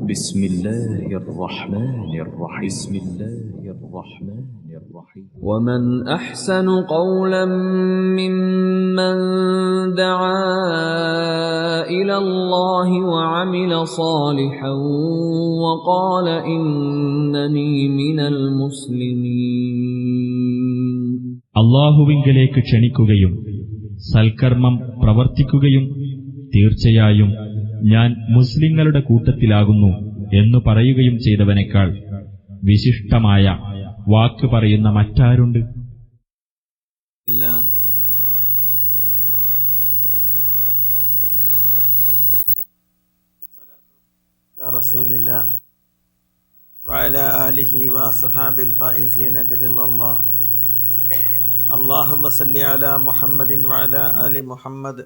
بسم الله الرحمن الرحيم بسم الله الرحمن الرحيم ومن أحسن قولا ممن دعا إلى الله وعمل صالحا وقال إنني من المسلمين അല്ലാഹുവിങ്കലേക്ക് ക്ഷണിക്കുകയും സൽക്കർമ്മം പ്രവർത്തിക്കുകയും തീർച്ചയായും ഞാൻ മുസ്ലിങ്ങളുടെ കൂട്ടത്തിലാകുന്നു എന്നു പറയുകയും ചെയ്തവനേക്കാൾ വിശിഷ്ടമായ വാക്ക് പറയുന്ന മറ്റാരുണ്ട്? റസൂലില്ലാഹ് വഅലാ ആലിഹി വഅസ്ഹാബിൽ ഫായിസീന ബിറിളല്ലാഹ്. അല്ലാഹുമ്മ സല്ലി അലാ മുഹമ്മദിൻ വഅലാ ആലി മുഹമ്മദ്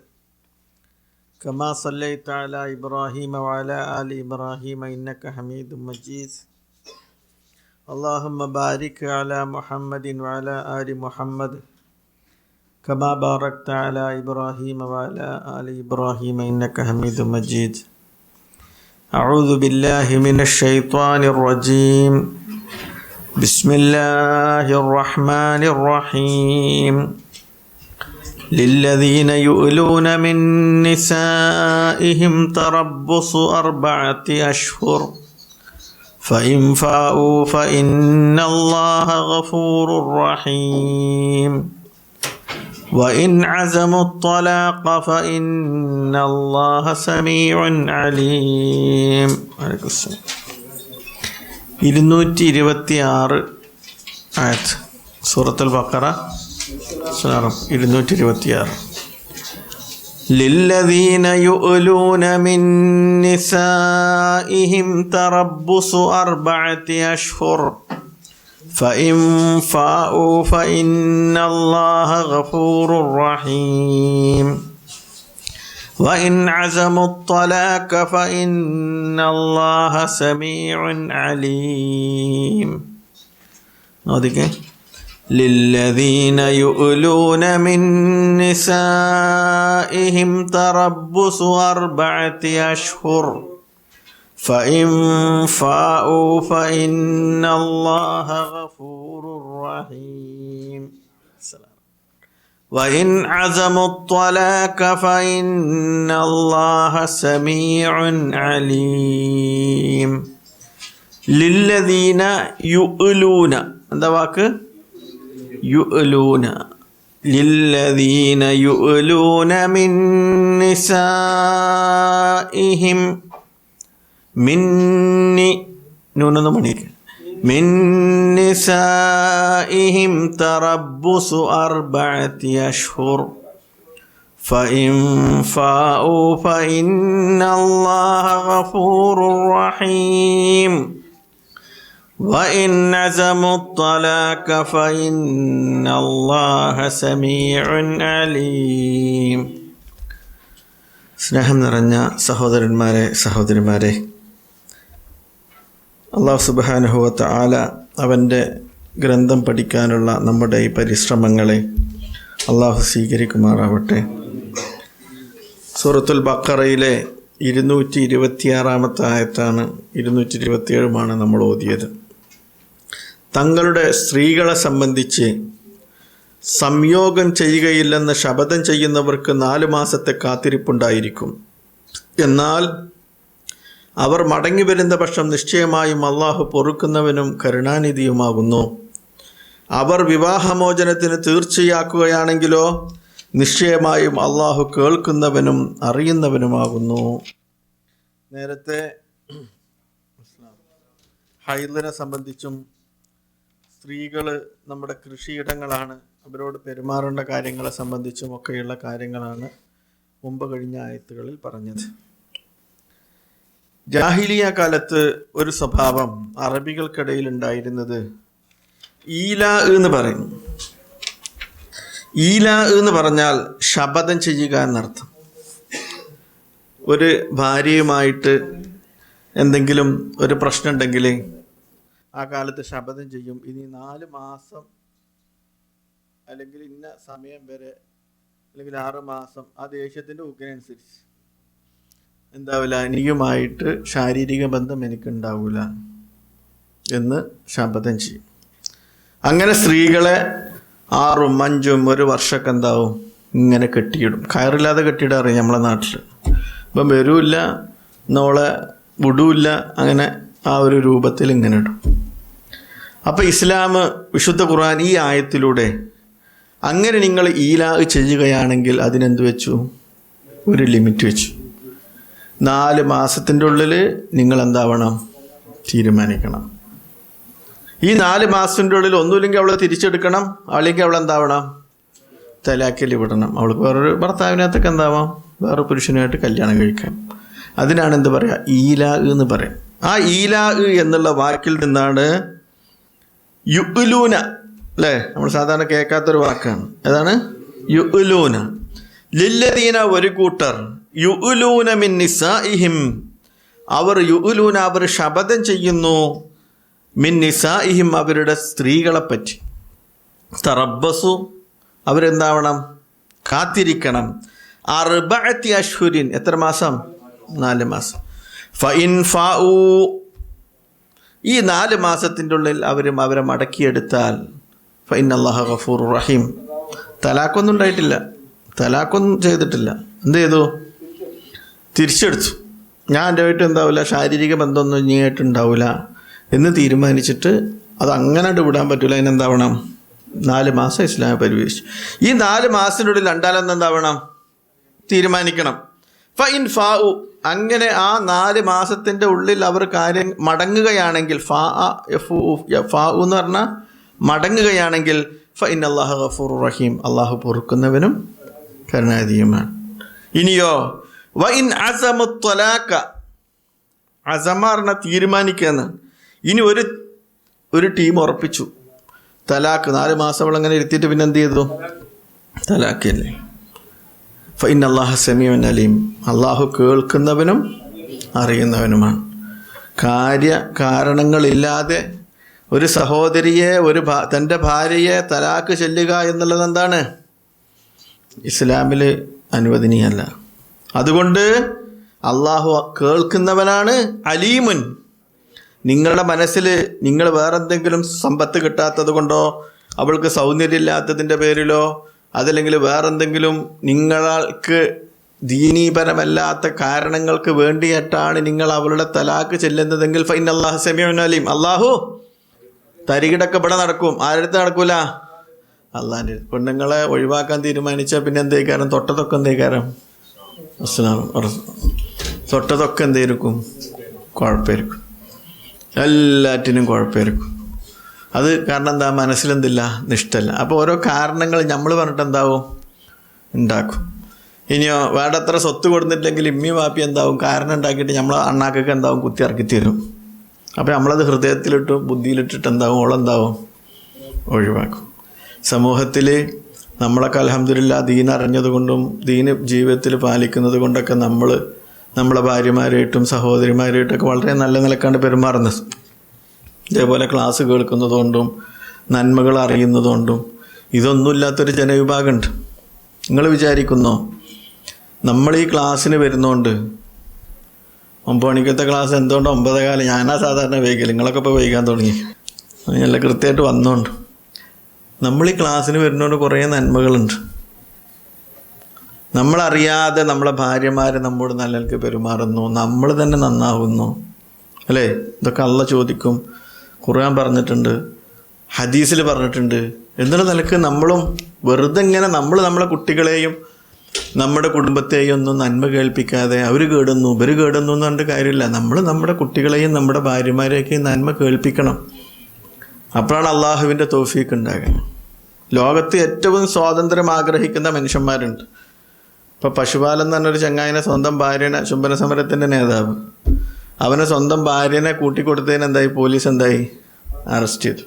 കമാ സല്ലൈത അലാ ഇബ്രാഹീമ വഅലാ ആലി ഇബ്രാഹീമ ഇന്നക ഹമീദും മജീദ്. അല്ലാഹുമ്മ ബാരിക് അലാ മുഹമ്മദിൻ വഅലാ ആലി മുഹമ്മദ് കമാ ബാറക്ത അലാ ഇബ്രാഹീമ വഅലാ ആലി ഇബ്രാഹീമ ഇന്നക ഹമീദും മജീദ്. أعوذ بالله من الشيطان الرجيم. بسم الله الرحمن الرحيم. للذين يؤلون من نسائهم تربص 4 أشهر فإن فاءوا فإن الله غفور رحيم وإن عزموا الطلاق فإن الله سميع عليم. 226 ആയത്ത് സൂറത്തുൽ ബഖറ 226. للذين يؤلون من نسائهم تربص 4 أشهر فإن فاءوا فإن الله غفور رحيم وإن عزموا الطلاق فإن الله سميع عليم. للذين يؤلون من نسائهم تربص 4 أشهر فإن فاءوا فإن الله غفور رحيم وإن عزموا الطلاق فإن الله سميع عليم. للذين يؤلون എന്താ വാക്ക്? يؤلون. للذين يؤلون من نسائهم മിന്നി നൂനൊന്ന് മണിക്ക് മിൻ നിസാഇഹിം തറബ്ബുസു 4 അശ്ഹുർ ഫഇൻ ഫാഉ ഫഇന്നല്ലാഹ ഗഫൂറുർ റഹീം വഇൻ അസമു ത്വലാഖ ഫഇന്നല്ലാഹ സമീഉൻ അലീം. സ്നേഹം നിറഞ്ഞ സഹോദരന്മാരെ, സഹോദരിമാരെ, അല്ലാഹു സുബ്ഹാനഹു വ തആല അവൻ്റെ ഗ്രന്ഥം പഠിക്കാനുള്ള നമ്മുടെ ഈ പരിശ്രമങ്ങളെ അല്ലാഹു സ്വീകരിക്കുമാറാവട്ടെ. സൂറത്തുൽ ബഖറയിലെ 226 ആയത്താണ്, 227 നമ്മൾ ഓതിയത്. തങ്ങളുടെ സ്ത്രീകളെ സംബന്ധിച്ച് സംയോഗം ചെയ്യുകയില്ലെന്ന് ശപഥം ചെയ്യുന്നവർക്ക് 4 മാസത്തെ കാത്തിരിപ്പുണ്ടായിരിക്കും. എന്നാൽ അവർ മടങ്ങി വരുന്ന പക്ഷം നിശ്ചയമായും അള്ളാഹു പൊറുക്കുന്നവനും കരുണാനിധിയുമാകുന്നു. അവർ വിവാഹമോചനത്തിന് തീർച്ചയാക്കുകയാണെങ്കിലോ നിശ്ചയമായും അള്ളാഹു കേൾക്കുന്നവനും അറിയുന്നവനുമാകുന്നു. നേരത്തെ ഹൈദിനെ സംബന്ധിച്ചും സ്ത്രീകൾ നമ്മുടെ കൃഷിയിടങ്ങളാണ്, അവരോട് പെരുമാറേണ്ട കാര്യങ്ങളെ സംബന്ധിച്ചും ഒക്കെയുള്ള കാര്യങ്ങളാണ് മുമ്പ് കഴിഞ്ഞ ആയത്തുകളിൽ പറഞ്ഞത്. ജാഹിലിയ കാലത്ത് ഒരു സ്വഭാവം അറബികൾക്കിടയിൽ ഉണ്ടായിരുന്നത് ഈലാ എന്ന് പറയും. ഈലാ എന്ന് പറഞ്ഞാൽ ശപഥം ചെയ്യുക എന്നർത്ഥം. ഒരു ഭാര്യയുമായിട്ട് എന്തെങ്കിലും ഒരു പ്രശ്നം ഉണ്ടെങ്കിൽ ആ കാലത്ത് ശപഥം ചെയ്യും, ഇനി 4 മാസം അല്ലെങ്കിൽ ഇന്ന സമയം വരെ അല്ലെങ്കിൽ 6 മാസം, ആ ദേഷ്യത്തിൻ്റെ ഊക്കിനനുസരിച്ച് എന്താവില്ല, നീയുമായിട്ട് ശാരീരിക ബന്ധം എനിക്കുണ്ടാവില്ല എന്ന് ശപഥം ചെയ്യും. അങ്ങനെ സ്ത്രീകളെ 6, 5, 1 വർഷമൊക്കെ എന്താവും ഇങ്ങനെ കെട്ടിയിടും. കയറില്ലാതെ കെട്ടിയിടാറിയും നമ്മളെ നാട്ടിൽ. ഇപ്പം വരൂല്ല, നോളെ വിടൂല്ല, അങ്ങനെ ആ ഒരു രൂപത്തിൽ ഇങ്ങനെ ഇടും. അപ്പം ഇസ്ലാം വിശുദ്ധ ഖുർആൻ ഈ ആയത്തിലൂടെ അങ്ങനെ നിങ്ങൾ ഈലാ ചെയ്യുകയാണെങ്കിൽ അതിനെന്ത് വെച്ചു? ഒരു ലിമിറ്റ് വെച്ചു. 4 മാസത്തിൻ്റെ ഉള്ളിൽ നിങ്ങൾ എന്താവണം? തീരുമാനിക്കണം. ഈ 4 മാസത്തിൻ്റെ ഉള്ളിൽ ഒന്നുമില്ലെങ്കിൽ അവളെ തിരിച്ചെടുക്കണം, അല്ലെങ്കിൽ അവളെന്താവണം? തലാക്കിൽ വിടണം. അവൾക്ക് വേറൊരു ഭർത്താവിനകത്തൊക്കെ എന്താവാം, വേറെ പുരുഷനുമായിട്ട് കല്യാണം കഴിക്കാം. അതിനാണ് എന്ത് പറയുക? ഈലാ എന്ന് പറയാം. ആ ഈലാ എന്നുള്ള വാക്കിൽ നിന്നാണ് യുഅ്ലൂന, അല്ലേ? നമ്മൾ സാധാരണ കേൾക്കാത്തൊരു വാക്കാണ്. ഏതാണ്? യുഅ്ലൂന. ലില്ലദീന, ഒരു കൂട്ടർ, യുഅ്ലൂന മിൻ നിസാഇഹിം, അവർ യുഅ്ലൂന, അവർ ശപഥം ചെയ്യുന്നു, മിൻ നിസാഇഹിം, അവരുടെ സ്ത്രീകളെപ്പറ്റി. തറബ്ബസു, അവരെന്താവണം? കാത്തിരിക്കണം. 4 അശ്ഹുരിൻ, എത്ര മാസം? 4 മാസം. ഫഇൻ ഫാഉ, ഈ 4 മാസത്തിൻ്റെ ഉള്ളിൽ അവരെ മടക്കിയെടുത്താൽ ഫഇന്നല്ലാഹ ഗഫൂറുർ റഹീം. തലാഖൊന്നും ഉണ്ടായിട്ടില്ല, തലാഖൊന്നും ചെയ്തിട്ടില്ല. എന്ത് ചെയ്തു? തിരിച്ചെടുത്തു. ഞാൻ എൻ്റെ ആയിട്ട് എന്താവില്ല, ശാരീരിക ബന്ധമൊന്നും ഇനിയായിട്ടുണ്ടാവില്ല എന്ന് തീരുമാനിച്ചിട്ട് അത് അങ്ങനെ വിടാൻ പറ്റില്ല. അതിനെന്താവണം? 4 മാസം ഇസ്ലാം പരിവേശിച്ചു. ഈ 4 മാസത്തിനുള്ളിൽ രണ്ടാലെന്ന് എന്താവണം? തീരുമാനിക്കണം. ഫഇൻ ഫാഉ, അങ്ങനെ ആ 4 മാസത്തിൻ്റെ ഉള്ളിൽ അവർ കാര്യം മടങ്ങുകയാണെങ്കിൽ, ഫാഉ എന്ന് പറഞ്ഞാൽ മടങ്ങുകയാണെങ്കിൽ, ഫഇന്നല്ലാഹ ഗഫൂറുർ റഹീം, അള്ളാഹു പൊറുക്കുന്നവനും കരുണാധിയുമാണ്. ഇനിയോ വഇൻ അസമു ത്വലാഖ, അസമ പറഞ്ഞാൽ തീരുമാനിക്കുകയെന്ന്. ഇനി ഒരു ടീം ഉറപ്പിച്ചു തലാക്ക്, 4 മാസം അവളങ്ങനെ ഇരുത്തിയിട്ട് പിന്നെ എന്ത് ചെയ്തു? തലാക്കല്ലേ. ഫഇന്നല്ലാഹ സമീഉൻ അലീം, അള്ളാഹു കേൾക്കുന്നവനും അറിയുന്നവനുമാണ്. കാരണങ്ങളില്ലാതെ ഒരു സഹോദരിയെ, തൻ്റെ ഭാര്യയെ തലാക്ക് ചെല്ലുക എന്നുള്ളത് എന്താണ്? ഇസ്ലാമിൽ അനുവദനീയമല്ല. അതുകൊണ്ട് അള്ളാഹു കേൾക്കുന്നവനാണ്, അലീമുൻ. നിങ്ങളുടെ മനസ്സിൽ നിങ്ങൾ വേറെന്തെങ്കിലും സമ്പത്ത് കിട്ടാത്തത് കൊണ്ടോ, അവൾക്ക് സൗന്ദര്യമില്ലാത്തതിൻ്റെ പേരിലോ, അതല്ലെങ്കിൽ വേറെന്തെങ്കിലും നിങ്ങൾക്ക് ദീനീപരമല്ലാത്ത കാരണങ്ങൾക്ക് വേണ്ടിയിട്ടാണ് നിങ്ങൾ അവളുടെ തലാക്ക് ചെല്ലുന്നതെങ്കിൽ ഫഇന്നല്ലാഹ സമീഉൻ അലീം, അള്ളാഹു തരികിടൊക്കെ ഇവിടെ നടക്കും. ആരുടെ നടക്കൂല? അള്ളാഹിൻ്റെ. പെണ്ണുങ്ങളെ ഒഴിവാക്കാൻ തീരുമാനിച്ചാൽ പിന്നെ എന്തേക്കാരം? തൊട്ടതൊക്കെ എന്തേക്കാരം? തൊട്ടതൊക്കെ എന്തായിരിക്കും? കുഴപ്പമായിരിക്കും, എല്ലാറ്റിനും കുഴപ്പമായിരിക്കും. അത് കാരണം എന്താ? മനസ്സിലെന്തില്ല? നിഷ്ഠല്ല. അപ്പോൾ ഓരോ കാരണങ്ങൾ നമ്മൾ പറഞ്ഞിട്ട് എന്താവും? ഉണ്ടാക്കും. ഇനിയോ വേണ്ടത്ര സ്വത്ത് കൊടുത്തിട്ടില്ലെങ്കിൽ ഇമ്മി വാപ്പി എന്താവും? കാരണം ഉണ്ടാക്കിയിട്ട് നമ്മളെ അണ്ണാക്കൊക്കെ എന്താവും? കുത്തി ഇറക്കി തരും. അപ്പോൾ നമ്മളത് ഹൃദയത്തിലിട്ടും ബുദ്ധിയിലിട്ടിട്ട് എന്താവും? ഓളെന്താവും? ഒഴിവാക്കും. സമൂഹത്തിൽ നമ്മളൊക്കെ അൽഹംദുലില്ലാ ദീൻ അറിഞ്ഞത് കൊണ്ടും ദീന് ജീവിതത്തിൽ പാലിക്കുന്നത് കൊണ്ടൊക്കെ നമ്മളെ ഭാര്യമാരായിട്ടും സഹോദരിമാരായിട്ടൊക്കെ വളരെ നല്ല നിലക്കാണ്ട് പെരുമാറുന്നത്. ഇതേപോലെ ക്ലാസ് കേൾക്കുന്നതുകൊണ്ടും നന്മകൾ അറിയുന്നതുകൊണ്ടും ഇതൊന്നുമില്ലാത്തൊരു ജനവിഭാഗമുണ്ട്. നിങ്ങൾ വിചാരിക്കുന്നോ നമ്മൾ ഈ ക്ലാസ്സിന് വരുന്നതുകൊണ്ട് 9 മണിക്കത്തെ ക്ലാസ് എന്തുകൊണ്ട് 9:15? ഞാനാ സാധാരണ വൈകൽ, നിങ്ങളൊക്കെ ഇപ്പോൾ വൈകാൻ തുടങ്ങി. നല്ല കൃത്യമായിട്ട് വന്നോണ്ട് നമ്മൾ ഈ ക്ലാസ്സിന് വരുന്നതുകൊണ്ട് കുറേ നന്മകളുണ്ട്. നമ്മളറിയാതെ നമ്മളെ ഭാര്യമാർ നമ്മോട് നല്ലവർക്ക് പെരുമാറുന്നു, നമ്മൾ തന്നെ നന്നാവുന്നു, അല്ലേ? ഇതൊക്കെ അള്ളാഹ് ചോദിക്കും. ഖുർആൻ പറഞ്ഞിട്ടുണ്ട്, ഹദീസിൽ പറഞ്ഞിട്ടുണ്ട്. എന്നുള്ള നിലക്ക് നമ്മളും വെറുതെ ഇങ്ങനെ നമ്മളെ കുട്ടികളെയും നമ്മുടെ കുടുംബത്തെയും ഒന്നും നന്മ കേൾപ്പിക്കാതെ അവർ കേടുന്നു ഇവർ കേടുന്നു എന്ന് പറഞ്ഞിട്ട് കാര്യമില്ല. നമ്മൾ നമ്മുടെ കുട്ടികളെയും നമ്മുടെ ഭാര്യമാരെയൊക്കെയും നന്മ കേൾപ്പിക്കണം. അപ്പോഴാണ് അള്ളാഹുവിൻ്റെ തൗഫീഖ് ഉണ്ടാകുക. ലോകത്ത് ഏറ്റവും സ്വാതന്ത്ര്യം ആഗ്രഹിക്കുന്ന മനുഷ്യന്മാരുണ്ട്. ഇപ്പോൾ പശുപാലൻ എന്ന് പറഞ്ഞൊരു ചങ്ങായിനെ സ്വന്തം ഭാര്യനെ, ചുംബന സമരത്തിൻ്റെ നേതാവ്, അവനെ സ്വന്തം ഭാര്യനെ കൂട്ടിക്കൊടുത്തതിന് എന്തായി? പോലീസ് എന്തായി? അറസ്റ്റ് ചെയ്തു.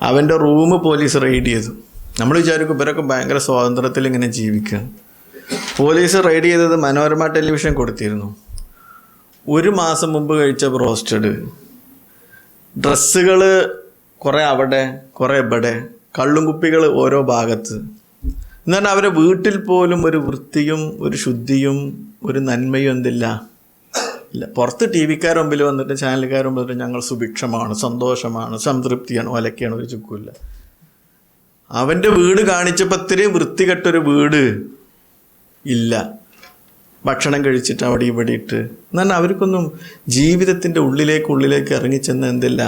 അവൻ്റെ റൂം പോലീസ് റെയ്ഡ് ചെയ്തു. നമ്മൾ വിചാരിക്കും ഇവരൊക്കെ ഭയങ്കര സ്വാതന്ത്ര്യത്തിൽ ഇങ്ങനെ ജീവിക്കുക. പോലീസ് റെയ്ഡ് ചെയ്തത് മനോരമ ടെലിവിഷൻ കൊടുത്തിരുന്നു. 1 മാസം മുമ്പ് കഴിച്ച ബ്രോസ്റ്റഡ്, ഡ്രസ്സുകൾ കുറേ അവിടെ കുറേ ഇവിടെ, കള്ളും കുപ്പികൾ ഓരോ ഭാഗത്ത്. എന്നാൽ അവരെ വീട്ടിൽ പോലും ഒരു വൃത്തിയും ഒരു ശുദ്ധിയും ഒരു നന്മയും എന്തില്ല? ഇല്ല. പുറത്ത് ടി വിക്കാർ മുമ്പിൽ വന്നിട്ട് ചാനലുകാർ മുമ്പിൽ വന്നിട്ട് ഞങ്ങൾ സുഭിക്ഷമാണ്, സന്തോഷമാണ്, സംതൃപ്തിയാണ്, ഒലക്കെയാണ്, ഒരു ചുക്കുമില്ല. അവൻ്റെ വീട് കാണിച്ചപ്പോൾ ഇത്രയും വൃത്തികെട്ടൊരു വീട് ഇല്ല. ഭക്ഷണം കഴിച്ചിട്ട് അവിടെ ഇവിടെ ഇട്ട് എന്നാൽ അവർക്കൊന്നും ജീവിതത്തിൻ്റെ ഉള്ളിലേക്ക് ഇറങ്ങിച്ചെന്ന് എന്തില്ല,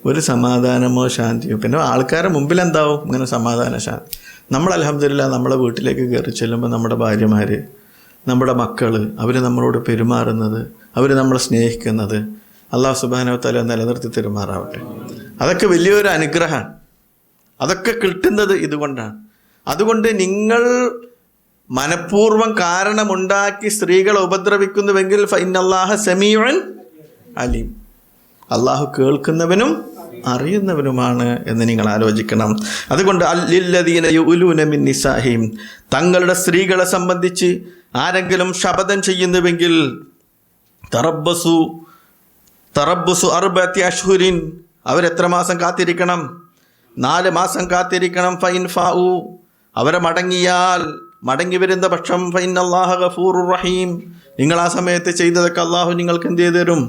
ഒരു സമാധാനമോ ശാന്തിയോ. പിന്നെ ആൾക്കാരുടെ മുമ്പിൽ എന്താവും ഇങ്ങനെ സമാധാന ശാന്തി. നമ്മൾ അൽഹംദുലില്ലാ നമ്മളെ വീട്ടിലേക്ക് കയറി ചെല്ലുമ്പോൾ നമ്മുടെ ഭാര്യമാർ, നമ്മുടെ മക്കൾ, അവർ നമ്മളോട് പെരുമാറുന്നത്, അവർ നമ്മളെ സ്നേഹിക്കുന്നത് അല്ലാഹു സുബ്ഹാനഹു വ തആല നിലനിർത്തി പെരുമാറാവട്ടെ. അതൊക്കെ വലിയൊരു അനുഗ്രഹമാണ്. അതൊക്കെ കിട്ടുന്നത് ഇതുകൊണ്ടാണ്. അതുകൊണ്ട് നിങ്ങൾ മനഃപൂർവ്വം കാരണമുണ്ടാക്കി സ്ത്രീകളെ ഉപദ്രവിക്കുന്നുവെങ്കിൽ ഫഇന്നല്ലാഹ സമീഉൻ അലീം, അള്ളാഹു കേൾക്കുന്നവനും അറിയുന്നവനുമാണ് എന്ന് നിങ്ങൾ ആലോചിക്കണം. അതുകൊണ്ട് ലില്ലദീന യുലൂന മിൻ നിസാഹിം, തങ്ങളുടെ സ്ത്രീകളെ സംബന്ധിച്ച് ആരെങ്കിലും ശപഥം ചെയ്യുന്നുവെങ്കിൽ തറബ്ബുസു അർബഅത്തി അശ്ഹുരിൻ, അവരെത്ര മാസം കാത്തിരിക്കണം? 4 മാസം കാത്തിരിക്കണം. ഫൈൻ ഫാഉ, അവരെ മടങ്ങി വരുന്ന പക്ഷം ഫഇന്നല്ലാഹ ഗഫൂറുർ റഹീം, നിങ്ങൾ ആ സമയത്ത് ചെയ്തതൊക്കെ അള്ളാഹു നിങ്ങൾക്ക് എന്ത് ചെയ്തു തരും?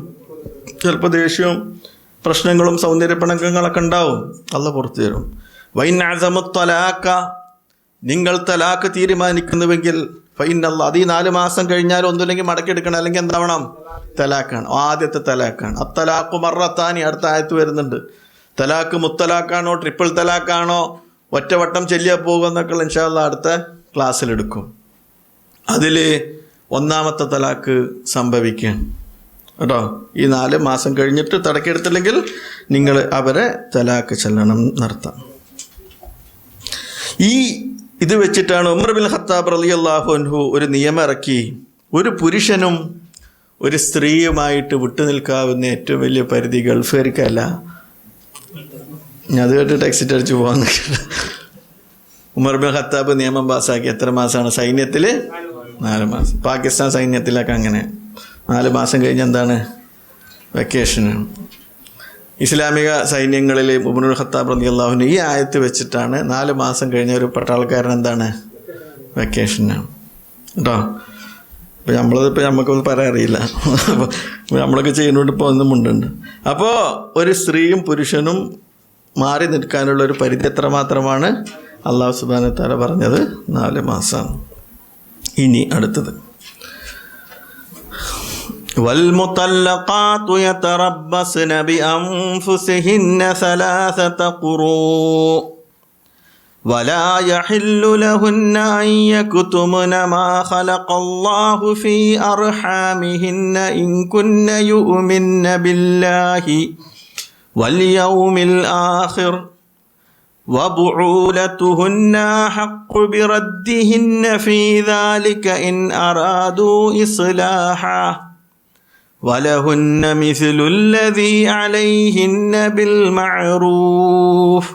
ചിലപ്പോൾ ദേഷ്യവും പ്രശ്നങ്ങളും സൗന്ദര്യപ്പിണക്കങ്ങളൊക്കെ ഉണ്ടാവും, അള്ളാഹ് പുറത്തു തരും. വൈൻ അസമു തലാക്ക, നിങ്ങൾ തലാക്ക് തീരുമാനിക്കുന്നുവെങ്കിൽ ഫൈനല്ലാഹ്, അത് ഈ 4 മാസം കഴിഞ്ഞാൽ ഒന്നുമില്ലെങ്കിൽ മടക്കിയെടുക്കണം, അല്ലെങ്കിൽ എന്താവണം? തലാക്കാണ്. ആദ്യത്തെ തലാക്കാണ്. അത്തലാഖു മറത്താനി, അടുത്ത ആയത്ത് വരുന്നുണ്ട്. തലാക്ക് മുത്തലാക്കാണോ ട്രിപ്പിൾ തലാക്കാണോ ഒറ്റവട്ടം ചെല്ലിയാൽ പോകുമെന്നൊക്കെ ഇൻഷാ അല്ലാഹ് അടുത്ത ക്ലാസ്സിലെടുക്കും. അതിൽ 1ാമത്തെ തലാക്ക് സംഭവിക്കാൻ കേട്ടോ. ഈ 4 മാസം കഴിഞ്ഞിട്ട് തടക്കെടുത്തില്ലെങ്കിൽ നിങ്ങൾ അവരെ തലാക്ക് ചെല്ലണം നടത്താം. ഇത് വെച്ചിട്ടാണ് ഉമർ ബിൻ ഖത്താബ് റളിയല്ലാഹു അൻഹു ഒരു നിയമം ഇറക്കി. ഒരു പുരുഷനും ഒരു സ്ത്രീയുമായിട്ട് വിട്ടുനിൽക്കാവുന്ന ഏറ്റവും വലിയ പരിധി ഗൾഫുകാർക്കല്ല. ഞാൻ അത് കേട്ടിട്ട് എക്സിറ്റ് അടിച്ച് പോകാൻ ഉമർ ബിൻ ഖത്താബ് നിയമം പാസ്സാക്കി. എത്ര മാസമാണ്? സൈന്യത്തിൽ 4 മാസം. പാകിസ്ഥാൻ സൈന്യത്തിലൊക്കെ അങ്ങനെ 4 മാസം കഴിഞ്ഞ് എന്താണ്? വെക്കേഷന്. ഇസ്ലാമിക സൈന്യങ്ങളിൽ ഉമർ ബിൻ ഖത്താബ് റളിയല്ലാഹു അൻഹു ഈ ആയത്ത് വെച്ചിട്ടാണ് 4 മാസം കഴിഞ്ഞ ഒരു പട്ടാളക്കാരൻ എന്താണ്? വെക്കേഷനാണ് കേട്ടോ. ഇപ്പം നമുക്കൊന്നും പറയാൻ അറിയില്ല. അപ്പോൾ നമ്മളൊക്കെ ചെയ്യുന്നതുകൊണ്ട് ഇപ്പോൾ ഒന്നും ഉണ്ടുണ്ട്. അപ്പോൾ ഒരു സ്ത്രീയും പുരുഷനും മാറി നിൽക്കാനുള്ള ഒരു പരിധി എത്ര മാത്രമാണ്? അല്ലാഹു സുബ്ഹാനഹു വ തആല പറഞ്ഞത് 4 മാസം. ഇനി അടുത്തത് والمطلقات يتربصن بأنفسهن 3 قروء ولا يحل لهن أن يكتمن ما خلق الله في أرحامهن إن كن يؤمن بالله واليوم الآخر وبعولتهن أحق بردهن في ذلك إن أرادوا إصلاحا ولهن مثل الذي عليهن بالمعروف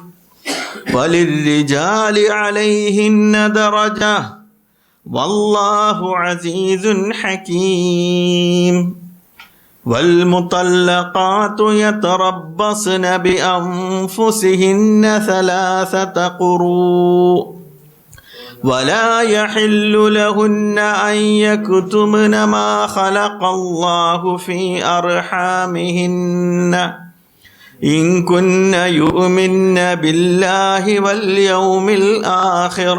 وللرجال عليهن درجة والله عزيز حكيم والمطلقات يتربصن بأنفسهن 3 قروء ولا يحل لهن أن يكتمن ما خلق الله في أرحامهن إن كن يؤمن بالله واليوم الآخر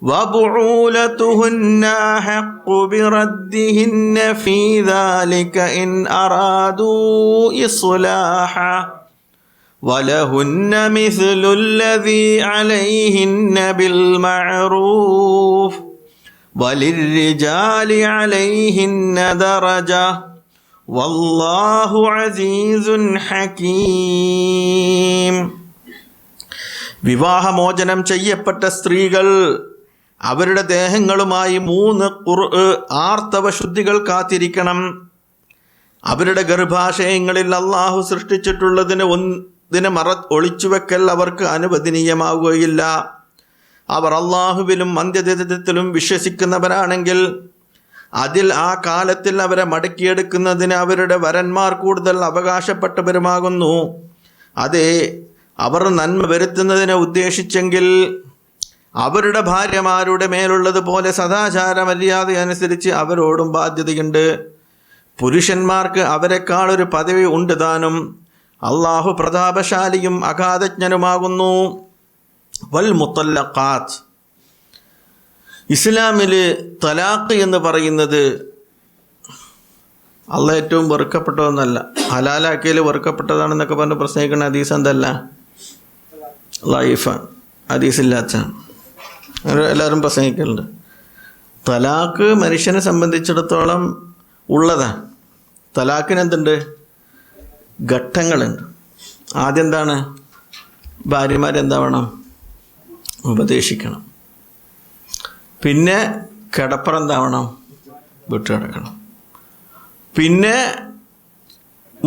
وبعولتهن أحق بردهن في ذلك إن أرادوا إصلاحا ولهن مثل الذي عليهن بالمعروف وللرجال عليهن درجة والله عزيز حكيم. വിവാഹമോചനം ചെയ്യപ്പെട്ട സ്ത്രീകൾ അവരുടെ ദേഹങ്ങളുമായി 3 ആർത്തവ ശുദ്ധികൾ കാത്തിരിക്കണം. അവരുടെ ഗർഭാശയങ്ങളിൽ അള്ളാഹു സൃഷ്ടിച്ചിട്ടുള്ളതിന് ഒളിച്ചുവെക്കൽ അവർക്ക് അനുവദനീയമാവുകയില്ല. അവർ അള്ളാഹുവിലും അന്ത്യദിനത്തിലും വിശ്വസിക്കുന്നവരാണെങ്കിൽ അതിൽ ആ കാലത്തിൽ അവരെ മടക്കിയെടുക്കുന്നതിന് അവരുടെ വരന്മാർ കൂടുതൽ അവകാശപ്പെട്ടവരുമാകുന്നു. അതെ, അവർ നന്മ വരുത്തുന്നതിനെ ഉദ്ദേശിച്ചെങ്കിൽ അവരുടെ ഭാര്യമാരുടെ മേലുള്ളതുപോലെ സദാചാര മര്യാദ അനുസരിച്ച് അവരോടും ബാധ്യതയുണ്ട്. പുരുഷന്മാർക്ക് അവരെക്കാളൊരു പദവി ഉണ്ട് താനും. അള്ളാഹു പ്രതാപശാലിയും അഗാധജ്ഞനുമാകുന്നു. വൽ മുത്തല്ലഖാത്ത്, ഇസ്ലാമിൽ തലാഖ് എന്ന് പറയുന്നത് അള്ളാഹ് ഏറ്റവും വെറുക്കപ്പെട്ടതൊന്നല്ല, ഹലാലാക്കിയതിൽ വെറുക്കപ്പെട്ടതാണെന്നൊക്കെ പറഞ്ഞ് പ്രസംഗിക്കുന്ന ഹദീസ് എന്തല്ല, ലൈഫാണ്, ഹദീസില്ലാത്ത എല്ലാവരും പ്രസംഗിക്കലുണ്ട്. തലാഖ് മനുഷ്യനെ സംബന്ധിച്ചിടത്തോളം ഉള്ളതാണ്. തലാഖിന് എന്തുണ്ട്? ഘട്ടങ്ങളുണ്ട്. ആദ്യം എന്താണ്? ഭാര്യമാരെന്താവണം? ഉപദേശിക്കണം. പിന്നെ കിടപ്പറ എന്താവണം? വിട്ടുകിടക്കണം. പിന്നെ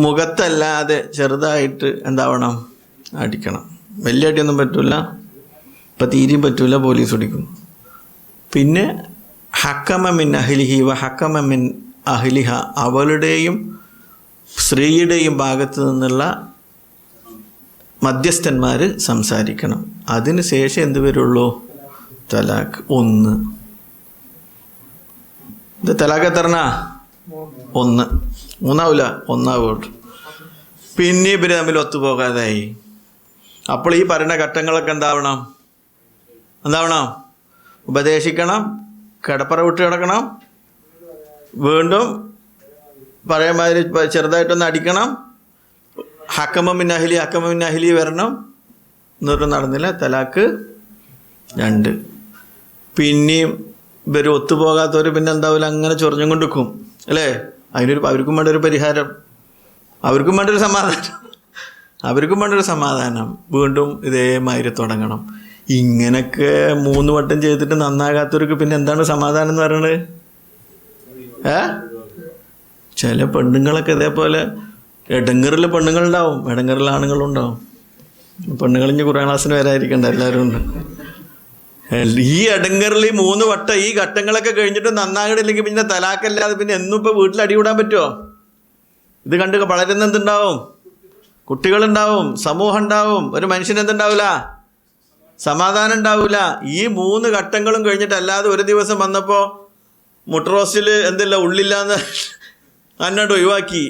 മുഖത്തല്ലാതെ ചെറുതായിട്ട് എന്താവണം? അടിക്കണം. വലിയ അടിയൊന്നും പറ്റില്ല, ഇപ്പം തീരെയും പറ്റില്ല, പോലീസ് പിടിക്കും. പിന്നെ ഹക്കമ മിൻ അഹ്ലിഹി വ ഹക്കമ മിൻ അഹ്ലിഹ, അവളുടെയും സ്ത്രീയുടെയും ഭാഗത്ത് നിന്നുള്ള മധ്യസ്ഥന്മാർ സംസാരിക്കണം. അതിന് ശേഷം എന്ത് വരുള്ളൂ? തലാഖ്. 1. ഇത് തലാഖ് എത്രണ്ണ? 1. 3 1 പിന്നെ ഇവർ തമ്മിൽ ഒത്തുപോകാതായി. അപ്പോൾ ഈ പറയുന്ന ഘട്ടങ്ങളൊക്കെ എന്താവണം? ഉപദേശിക്കണം, കിടപ്പറ വിട്ട് കിടക്കണം, വീണ്ടും പഴയമാതിരി ചെറുതായിട്ടൊന്ന് അടിക്കണം, ഹക്കമ മിൻ അഹ്ലി വരണം. എന്നിട്ട് നടന്നില്ല, തലാഖ് 2. പിന്നെയും ഇവർ ഒത്തുപോകാത്തവർ പിന്നെ എന്താവില്ല, അങ്ങനെ ചൊറിഞ്ഞും കൊണ്ടിരിക്കും അല്ലേ? അവർക്കും വേണ്ട ഒരു പരിഹാരം, അവർക്കും വേണ്ടൊരു സമാധാനം. വീണ്ടും ഇതേമാതിരി തുടങ്ങണം. ഇങ്ങനൊക്കെ 3 വട്ടം ചെയ്തിട്ട് നന്നാകാത്തവർക്ക് പിന്നെ എന്താണ് സമാധാനം എന്ന് പറയുന്നത്? ചില പെണ്ണുങ്ങളൊക്കെ ഇതേപോലെ ഇടങ്ങറിൽ പെണ്ണുങ്ങളുണ്ടാവും, ഇടങ്ങറിൽ ആണുങ്ങളുണ്ടാവും. പെണ്ണുങ്ങളിഞ്ഞ് കുറേ ക്ലാസ്സിന് വരാതിരിക്കണ്ട, എല്ലാവരും ഉണ്ട്. ഈ ഇടങ്ങറിൽ 3 വട്ടം ഈ ഘട്ടങ്ങളൊക്കെ കഴിഞ്ഞിട്ട് നന്നാകണില്ലെങ്കിൽ പിന്നെ തലാക്കല്ലാതെ പിന്നെ എന്നും ഇപ്പോൾ വീട്ടിൽ അടികൂടാൻ പറ്റുമോ? ഇത് കണ്ട് വളരുന്ന എന്തുണ്ടാവും? കുട്ടികളുണ്ടാവും, സമൂഹം ഉണ്ടാവും. ഒരു മനുഷ്യന് എന്തുണ്ടാവില്ല? സമാധാനം ഉണ്ടാവില്ല. ഈ 3 ഘട്ടങ്ങളും കഴിഞ്ഞിട്ട് അല്ലാതെ ഒരു ദിവസം വന്നപ്പോൾ മുട്ട റോസ്റ്റിൽ എന്തില്ല ഉള്ളില്ലാന്ന് അന്നോട് ഒഴിവാക്കി,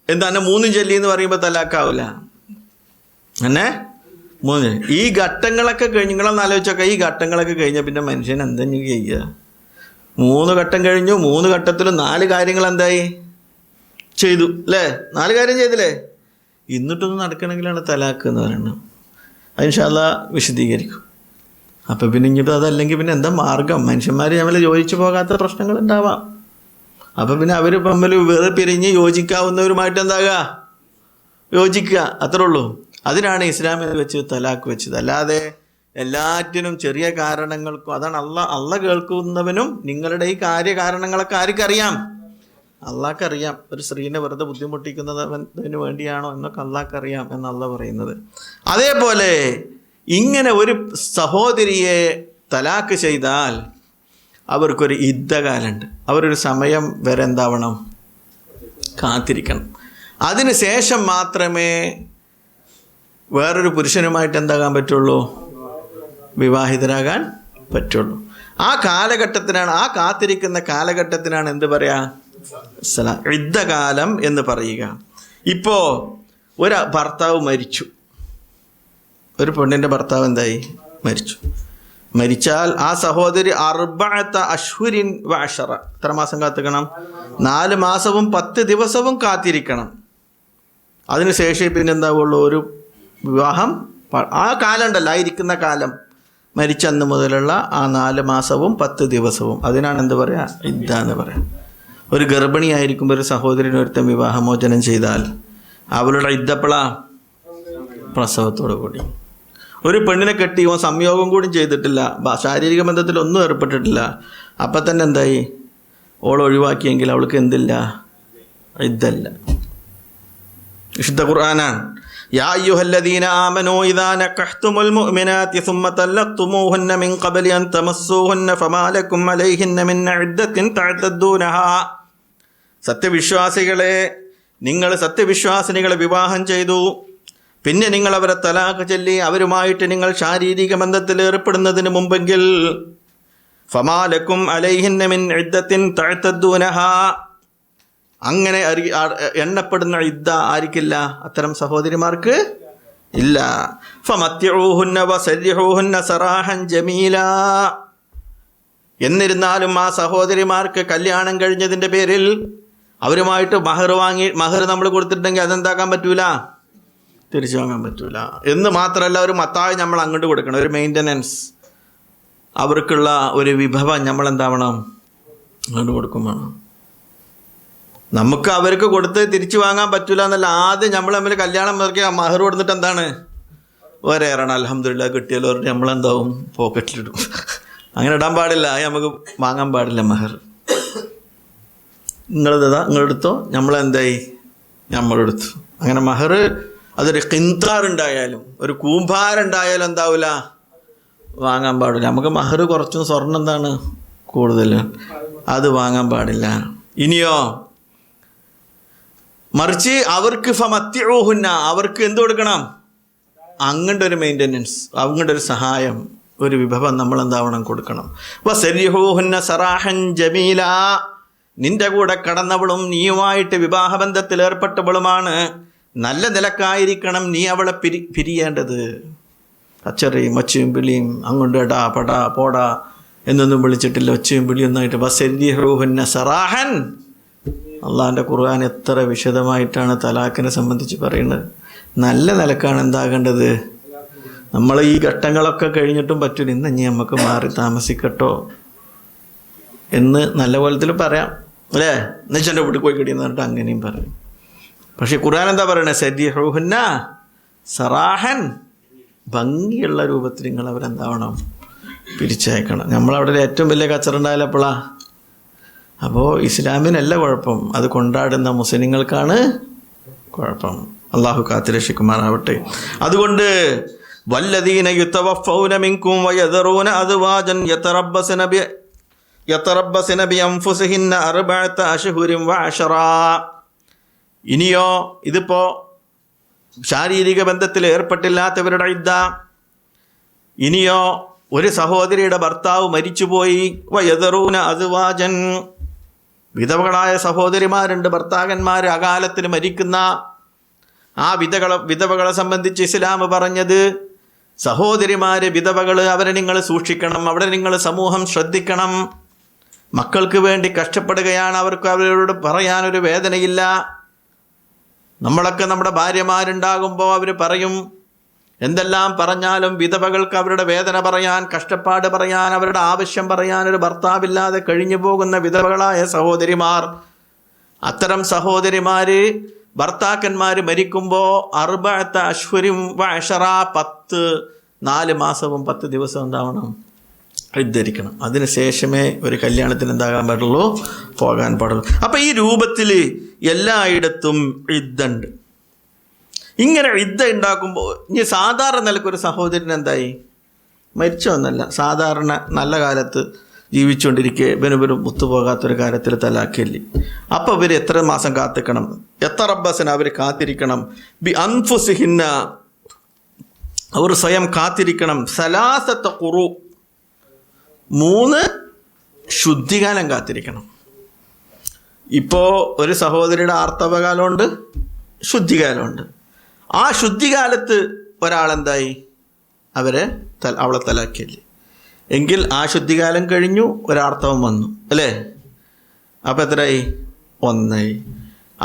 എന്താണ് 3 ചൊല്ലി എന്ന് പറയുമ്പോൾ തലാക്കാവില്ല. അങ്ങനെ 3 ഈ ഘട്ടങ്ങളൊക്കെ കഴിഞ്ഞ് നിങ്ങളൊന്ന് ആലോചിച്ചൊക്കെ, ഈ ഘട്ടങ്ങളൊക്കെ കഴിഞ്ഞാൽ പിന്നെ മനുഷ്യൻ എന്തെങ്കിലും ചെയ്യുക? 3 ഘട്ടം കഴിഞ്ഞു, 3 ഘട്ടത്തിലും 4 കാര്യങ്ങൾ എന്തായി? ചെയ്തു അല്ലേ? 4 കാര്യം ചെയ്തില്ലേ? എന്നിട്ടൊന്നും നടക്കണമെങ്കിലാണ് തലാക്ക് എന്ന് പറയുന്നത്. അത് ഇൻഷാ അല്ലാഹ് വിശദീകരിക്കും. അപ്പം പിന്നെ ഇനിയിപ്പോൾ അതല്ലെങ്കിൽ പിന്നെ എന്താ മാർഗം? മനുഷ്യന്മാർ തമ്മിൽ യോജിച്ചു പോകാത്ത പ്രശ്നങ്ങൾ ഉണ്ടാവാം. അപ്പം പിന്നെ അവർ തമ്മിൽ വേറെ പിരിഞ്ഞ് യോജിക്കാവുന്നവരുമായിട്ട് എന്താകുക? യോജിക്കുക, അത്രേ ഉള്ളൂ. അതിനാണ് ഇസ്ലാമിൽ വെച്ച് തലാക്ക് വെച്ചത്. അല്ലാതെ എല്ലാറ്റിനും ചെറിയ കാരണങ്ങൾക്കും, അതാണ് അള്ള കേൾക്കുന്നവനും നിങ്ങളുടെ ഈ കാര്യകാരണങ്ങളൊക്കെ ആർക്കറിയാം? അള്ളാഹ്ക്കറിയാം. ഒരു സ്ത്രീനെ വെറുതെ ബുദ്ധിമുട്ടിക്കുന്നതിന് വേണ്ടിയാണോ എന്നൊക്കെ അള്ളാഹ്ക്കറിയാം എന്നല്ല പറയുന്നത്. അതേപോലെ ഇങ്ങനെ ഒരു സഹോദരിയെ തലാക്ക് ചെയ്താൽ അവർക്കൊരു ഇദ്ദകാലുണ്ട്. അവരൊരു സമയം വരെ എന്താവണം? കാത്തിരിക്കണം. അതിന് ശേഷം മാത്രമേ വേറൊരു പുരുഷനുമായിട്ട് എന്താകാൻ പറ്റുള്ളൂ? വിവാഹിതരാകാൻ പറ്റുള്ളൂ. ആ കാലഘട്ടത്തിനാണ്, ആ കാത്തിരിക്കുന്ന കാലഘട്ടത്തിനാണ് എന്ത് പറയാ? ഇദ്ദകാലം എന്ന് പറയുക. ഇപ്പോൾ ഒരു ഭർത്താവ് മരിച്ചു, ഒരു പെണ്ണിൻ്റെ ഭർത്താവ് എന്തായി? മരിച്ചു. മരിച്ചാൽ ആ സഹോദരി 4 അശ്ഹുരിൻ വ 10, എത്ര മാസം കാത്തിരിക്കണം? 4 മാസവും 10 ദിവസവും കാത്തിരിക്കണം. അതിനുശേഷം പിന്നെ എന്താവുള്ളൂ? ഒരു വിവാഹം. ആ കാലം ഉണ്ടല്ലോ, ആ ഇരിക്കുന്ന കാലം, മരിച്ചന്ന് മുതലുള്ള ആ 4 മാസവും 10 ദിവസവും, അതിനാണ് എന്ത് പറയുക? ഇദ്ദ എന്ന് പറയാം. ഒരു ഗർഭിണിയായിരിക്കുമ്പോൾ ഒരു സഹോദരന് ഒരുത്തൻ വിവാഹമോചനം ചെയ്താൽ അവളുടെ ഇദ്ദപ്പള പ്രസവത്തോടു കൂടി. ഒരു പെണ്ണിനെ കെട്ടി സംയോഗം കൂടി ചെയ്തിട്ടില്ല, ശാരീരിക ബന്ധത്തിലൊന്നും ഏർപ്പെട്ടിട്ടില്ല, അപ്പം തന്നെ എന്തായി? ഓൾ ഒഴിവാക്കിയെങ്കിൽ അവൾക്ക് എന്തില്ല? ഇദ്ദല്ല. വിശുദ്ധ ഖുർആനാണ്. യാ അയ്യുഹല്ലദീന ആമനൂ ഇദാ നകഹ്തുമുൽ മുഅ്മിനാതി സുമ്മ തല്ലഖ്തുമൂഹുന്ന മിൻ ഖബ്ലി അൻ തമസ്സൂഹുന്ന ഫമാ ലക്കും അലൈഹിന്ന മിൻ ഇദ്ദത്തിൻ തഅതദ്ദൂനഹാ. സത്യവിശ്വാസികളെ, നിങ്ങൾ സത്യവിശ്വാസിനികളെ വിവാഹം ചെയ്തു, പിന്നെ നിങ്ങൾ അവരെ തലാഖ് ചൊല്ലി അവരുമായിട്ട് നിങ്ങൾ ശാരീരിക ബന്ധത്തിൽ ഏർപ്പെടുന്നതിന് മുമ്പെങ്കിൽ ഫമാ ലക്കും അലൈഹിന്ന മിൻ ഇദ്ദത്തിൻ തഅതദ്ദൂനഹാ, അങ്ങനെ എണ്ണപ്പെടുന്ന ഇദ്ദ ആർക്കില്ല? അത്തരം സഹോദരിമാർക്ക് ഇല്ല. ഫമത്തിഊഹുന്ന വസരിഹൂഹുന്ന സറാഹൻ ജമീലാ. എന്നിരുന്നാലും ആ സഹോദരിമാർക്ക് കല്യാണം കഴിഞ്ഞതിൻ്റെ പേരിൽ അവരുമായിട്ട് മഹർ നമ്മൾ കൊടുത്തിട്ടുണ്ടെങ്കിൽ അതെന്താക്കാൻ പറ്റൂല? തിരിച്ചു വാങ്ങാൻ പറ്റൂല. എന്ന് മാത്രമല്ല, ഒരു മത്തായി നമ്മൾ അങ്ങോട്ട് കൊടുക്കണം. ഒരു മെയിൻ്റനൻസ്, അവർക്കുള്ള ഒരു വിഭവം നമ്മൾ എന്താവണം? അങ്ങോട്ട് കൊടുക്കും വേണം. നമുക്ക് അവർക്ക് കൊടുത്ത് തിരിച്ചു വാങ്ങാൻ പറ്റൂല എന്നല്ല. ആദ്യം നമ്മൾ തമ്മിൽ കല്യാണം മുതൽക്ക് മഹർ കൊടുത്തിട്ട് എന്താണ് ഒരേറണം. അൽഹംദുലില്ലാഹ് കിട്ടിയാലോ നമ്മളെന്താവും പോക്കറ്റിലിടും. അങ്ങനെ ഇടാൻ പാടില്ല. നമുക്ക് വാങ്ങാൻ പാടില്ല മഹർ. നിങ്ങളെടുത്തോ, നമ്മളെന്തായി നമ്മളെടുത്തു. അങ്ങനെ മഹർ അതൊരു ഖിന്താറുണ്ടായാലും ഒരു കൂമ്പാരുണ്ടായാലും എന്താവില്ല, വാങ്ങാൻ പാടില്ല. നമുക്ക് മഹർ കുറച്ചും സ്വർണ്ണം എന്താണ് കൂടുതൽ, അത് വാങ്ങാൻ പാടില്ല. ഇനിയോ മറിച്ച് അവർക്ക് ഫമത്തിഊഹുന്ന, അവർക്ക് എന്ത് കൊടുക്കണം? അങ്ങോട്ട് ഒരു മെയിൻ്റനൻസ്, അങ്ങോട്ട് ഒരു സഹായം, ഒരു വിഭവം നമ്മൾ എന്താവണം കൊടുക്കണം. വസരിഹൂഹുന്ന സറാഹൻ ജമീല, നിന്റെ കൂടെ കടന്നവളും നീയുമായിട്ട് വിവാഹബന്ധത്തിൽ ഏർപ്പെട്ടവളുമാണ്, നല്ല നിലക്കായിരിക്കണം നീ അവളെ പിരിയേണ്ടത്. അച്ചറിയും ഒച്ചയും വിളിയും അങ്ങോട്ട് എടാ പടാ പോടാ എന്നൊന്നും വിളിച്ചിട്ടില്ല, ഒച്ചയും വിളിയൊന്നായിട്ട്. വസരിഹൂഹുന്ന സറാഹൻ. അള്ളാഹിൻ്റെ ഖുർആൻ എത്ര വിശദമായിട്ടാണ് തലാഖിനെ സംബന്ധിച്ച് പറയുന്നത്. നല്ല നിലക്കാണ് എന്താകേണ്ടത്. നമ്മൾ ഈ ഘട്ടങ്ങളൊക്കെ കഴിഞ്ഞിട്ടും പറ്റൂല, ഇന്ന് ഇനി നമുക്ക് മാറി താമസിക്കട്ടോ എന്ന് നല്ല പോലത്തിൽ പറയാം അല്ലേ. എന്നുവെച്ചെൻ്റെ വീട്ടിൽ പോയി കിടിയെന്ന് പറഞ്ഞിട്ട് അങ്ങനെയും പറയും. പക്ഷേ ഖുർആൻ എന്താ പറയണേ? സരിഹൂഹുന്ന സറാഹൻ, ഭംഗിയുള്ള രൂപത്തിൽ നിങ്ങൾ അവരെന്താവണം പിരിച്ചയക്കണം. നമ്മളവിടെ ഏറ്റവും വലിയ കച്ചറുണ്ടായാലും എപ്പോഴാ? അപ്പോൾ ഇസ്ലാമിനല്ല കുഴപ്പം, അത് കൊണ്ടാടുന്ന മുസ്ലിങ്ങൾക്കാണ് കുഴപ്പം. അള്ളാഹു കാത്തിരക്ഷിക്കുമാറാവട്ടെ. അതുകൊണ്ട് വല്ലദീന യുതവഫൗന മിൻകും വയദറൂന അസ്വാജൻ യതറബ്ബസ്ന ബിഅൻഫുസിഹിന്ന അർബഅത അശ്ഹുരിൻ വഅശറാ. ഇനിയോ ഇതിപ്പോൾ ശാരീരിക ബന്ധത്തിൽ ഏർപ്പെട്ടില്ലാത്തവരുടെ ഇദ്ദ. ഇനിയോ ഒരു സഹോദരിയുടെ ഭർത്താവ് മരിച്ചുപോയി, വയദറൂന അസ്വാജൻ, വിധവകളായ സഹോദരിമാരുണ്ട്, ഭർത്താക്കന്മാർ അകാലത്തിന് മരിക്കുന്ന ആ വിധവകളെ സംബന്ധിച്ച് ഇസ്ലാം പറഞ്ഞത്, സഹോദരിമാർ വിധവകൾ, അവരെ നിങ്ങൾ സൂക്ഷിക്കണം, അവിടെ നിങ്ങൾ സമൂഹം ശ്രദ്ധിക്കണം. മക്കൾക്ക് വേണ്ടി കഷ്ടപ്പെടുകയാണ്, അവരോട് പറയാനൊരു വേദനയില്ല. നമ്മളൊക്കെ നമ്മുടെ ഭാര്യമാരുണ്ടാകുമ്പോൾ അവർ പറയും, എന്തെല്ലാം പറഞ്ഞാലും വിധവകൾക്ക് അവരുടെ വേദന പറയാൻ, കഷ്ടപ്പാട് പറയാൻ, അവരുടെ ആവശ്യം പറയാൻ ഒരു ഭർത്താവില്ലാതെ കഴിഞ്ഞു പോകുന്ന വിധവകളായ സഹോദരിമാർ. അത്തരം സഹോദരിമാർ ഭർത്താക്കന്മാർ മരിക്കുമ്പോൾ അർബഅത അശ്ഹുരിൻ വഅശറാ, 4 മാസവും 10 ദിവസവും എന്താവണം? ഇദ്ദരിക്കണം. അതിന് ശേഷമേ ഒരു കല്യാണത്തിന് എന്താകാൻ പാടുള്ളൂ, പോകാൻ പാടുള്ളൂ. അപ്പം ഈ രൂപത്തിൽ എല്ലായിടത്തും ഇദ്ദുണ്ട്. ഇങ്ങനെ ഇദ്ദ ഉണ്ടാക്കുമ്പോൾ ഇനി സാധാരണ നിലക്കൊരു സഹോദരൻ എന്തായി മരിച്ചോന്നല്ല, സാധാരണ നല്ല കാലത്ത് ജീവിച്ചുകൊണ്ടിരിക്കെ ഇവരും ഒത്തുപോകാത്തൊരു കാര്യത്തിൽ തലാഖില്ലേ. അപ്പോൾ ഇവർ എത്ര മാസം കാത്തിക്കണം? യതറബ്ബസ്ന, അവർ കാത്തിരിക്കണം. ബി അൻഫുസിഹിന്ന, അവർ സ്വയം കാത്തിരിക്കണം. സലാസത്ത ഖുറു, 3 ശുദ്ധികാലം കാത്തിരിക്കണം. ഇപ്പോൾ ഒരു സഹോദരിയുടെ ആർത്തവകാലമുണ്ട്, ശുദ്ധികാലമുണ്ട്. ആ ശുദ്ധികാലത്ത് ഒരാളെന്തായി അവളെ തലാക്കിയല്ലേ എങ്കിൽ ആ ശുദ്ധികാലം കഴിഞ്ഞു, ഒരാർത്തവം വന്നു അല്ലേ. അപ്പം എത്രയായി? 1.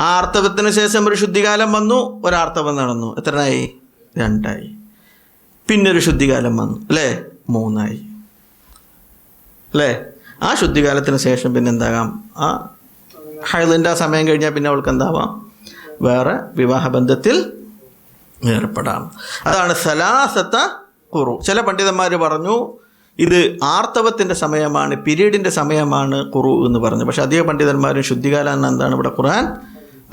ആ ആർത്തവത്തിന് ശേഷം ഒരു ശുദ്ധികാലം വന്നു, ഒരാർത്തവം നടന്നു, എത്രയായി? 2. പിന്നെ ഒരു ശുദ്ധികാലം വന്നു അല്ലേ, 3. അല്ലേ. ആ ശുദ്ധികാലത്തിന് ശേഷം പിന്നെ എന്താകാം? ആ ഹൈദിൻ്റെ ആ സമയം കഴിഞ്ഞാൽ പിന്നെ അവൾക്ക് എന്താവാം? വേറെ വിവാഹബന്ധത്തിൽ ഏർപ്പെടാം. അതാണ് സലാസത്ത ഖുറു. ചില പണ്ഡിതന്മാർ പറഞ്ഞു ഇത് ആർത്തവത്തിൻ്റെ സമയമാണ്, പീരീഡിൻ്റെ സമയമാണ് ഖുറു എന്ന് പറഞ്ഞു. പക്ഷെ അധിക പണ്ഡിതന്മാരും ശുദ്ധികാലം എന്താണ് ഇവിടെ ഖുർആൻ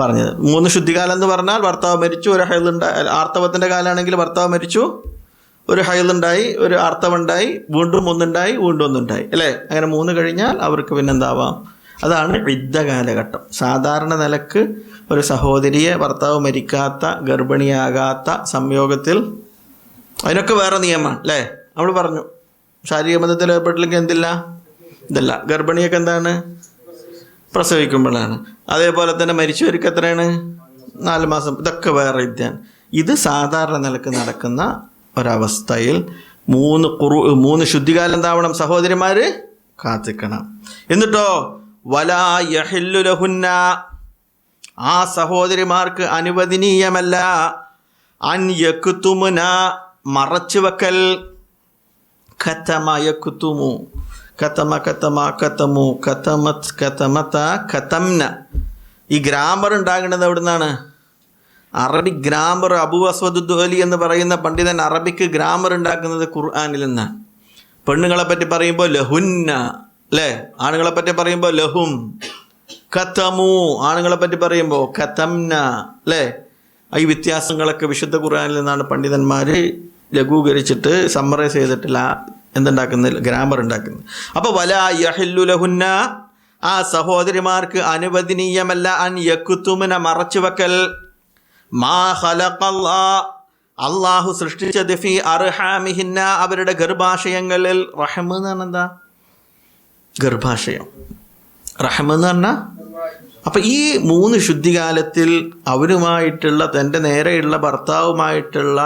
പറഞ്ഞത്. 3 ശുദ്ധികാലം എന്ന് പറഞ്ഞാൽ ഭർത്താവ് മരിച്ചു, ഒരു ഹൈലുണ്ടായി. ആർത്തവത്തിൻ്റെ കാലമാണെങ്കിൽ ഭർത്താവ് മരിച്ചു, ഒരു ഹൈലുണ്ടായി, ഒരു ആർത്തവുണ്ടായി, വീണ്ടും 1 ഉണ്ടായി, വീണ്ടും 1 ഉണ്ടായി അല്ലേ. അങ്ങനെ 3 കഴിഞ്ഞാൽ അവർക്ക് പിന്നെ എന്താവാം? അതാണ് ഇദ്ദ കാലഘട്ടം. സാധാരണ നിലക്ക് ഒരു സഹോദരിയെ ഭർത്താവ് മരിക്കാത്ത, ഗർഭിണിയാകാത്ത സംയോഗത്തിൽ അതിനൊക്കെ വേറെ നിയമമാണ് അല്ലേ. നമ്മൾ പറഞ്ഞു ശാരീരിക ബന്ധത്തിൽ ഏർപ്പെട്ടില്ലെങ്കിൽ എന്തില്ല, ഇതല്ല. ഗർഭിണിയൊക്കെ എന്താണ്? പ്രസവിക്കുമ്പോഴാണ്. അതേപോലെ തന്നെ മരിച്ചവർക്ക് എത്രയാണ്? 4 മാസം. ഇതൊക്കെ വേറെ ഇതാണ്. ഇത് സാധാരണ നിലക്ക് നടക്കുന്ന ഒരവസ്ഥയിൽ 3 ശുദ്ധികാലം എന്താവണം? സഹോദരിമാര് കാത്തിക്കണം. എന്നിട്ടോ വലാ യഹില്ലു ലഹുന്ന, ആ സഹോദരിമാർക്ക് അനുവദനീയമല്ല അൻ യക്തുമുന, മറച്ചു വെക്കൽ. ഖതമ യക്തുമു, ഖതമ ഖതമ ഖതമു, ഖതമത് ഖതമത ഖതംന. ഈ ഗ്രാമർ ഉണ്ടാകുന്നത് എവിടെ നിന്നാണ്? Arabic grammar. അബൂ അസ്വദ് ദുഅലി എന്ന് പറയുന്ന പണ്ഡിതൻ അറബിക്ക് ഗ്രാമർ ഉണ്ടാക്കുന്നത് ഖുർആനിൽ നിന്നാണ്. പെണ്ണുങ്ങളെ പറ്റി പറയുമ്പോൾ ലഹുന്ന, അല്ലേ? ആണുങ്ങളെ പറ്റി പറയുമ്പോൾ ലഹും. ഖതമു, ആണുങ്ങളെ പറ്റി പറയുമ്പോൾ ഖതംന, അല്ലേ? ഈ വ്യത്യാസങ്ങളൊക്കെ വിശുദ്ധ ഖുർആനിൽ നിന്നാണ് പണ്ഡിതന്മാർ ലഘൂകരിച്ചിട്ട് സമ്മറൈസ് ചെയ്തിട്ടില്ല എന്തുണ്ടാക്കുന്നത്? ഗ്രാമർ ഉണ്ടാക്കുന്നത്. അപ്പോൾ വലാ യഹില്ലു ലഹുന്ന, ആ സഹോദരിമാർക്ക് അനുവദനീയമല്ല അൻ യക്തുമുന, മറച്ചു വെക്കൽ, മാ ഖലഖല്ലാ, അള്ളാഹു സൃഷ്ടിച്ചത്, ഫി അർഹാമിഹിന്ന, അവരുടെ ഗർഭാശയങ്ങളിൽ. റഹ്മ് എന്ന് പറഞ്ഞാൽ എന്താ? ഗർഭാശയം. റഹ്മ് എന്ന് പറഞ്ഞാൽ, അപ്പം ഈ 3 ശുദ്ധികാലത്തിൽ അവരുമായിട്ടുള്ള, തൻ്റെ നേരെയുള്ള ഭർത്താവുമായിട്ടുള്ള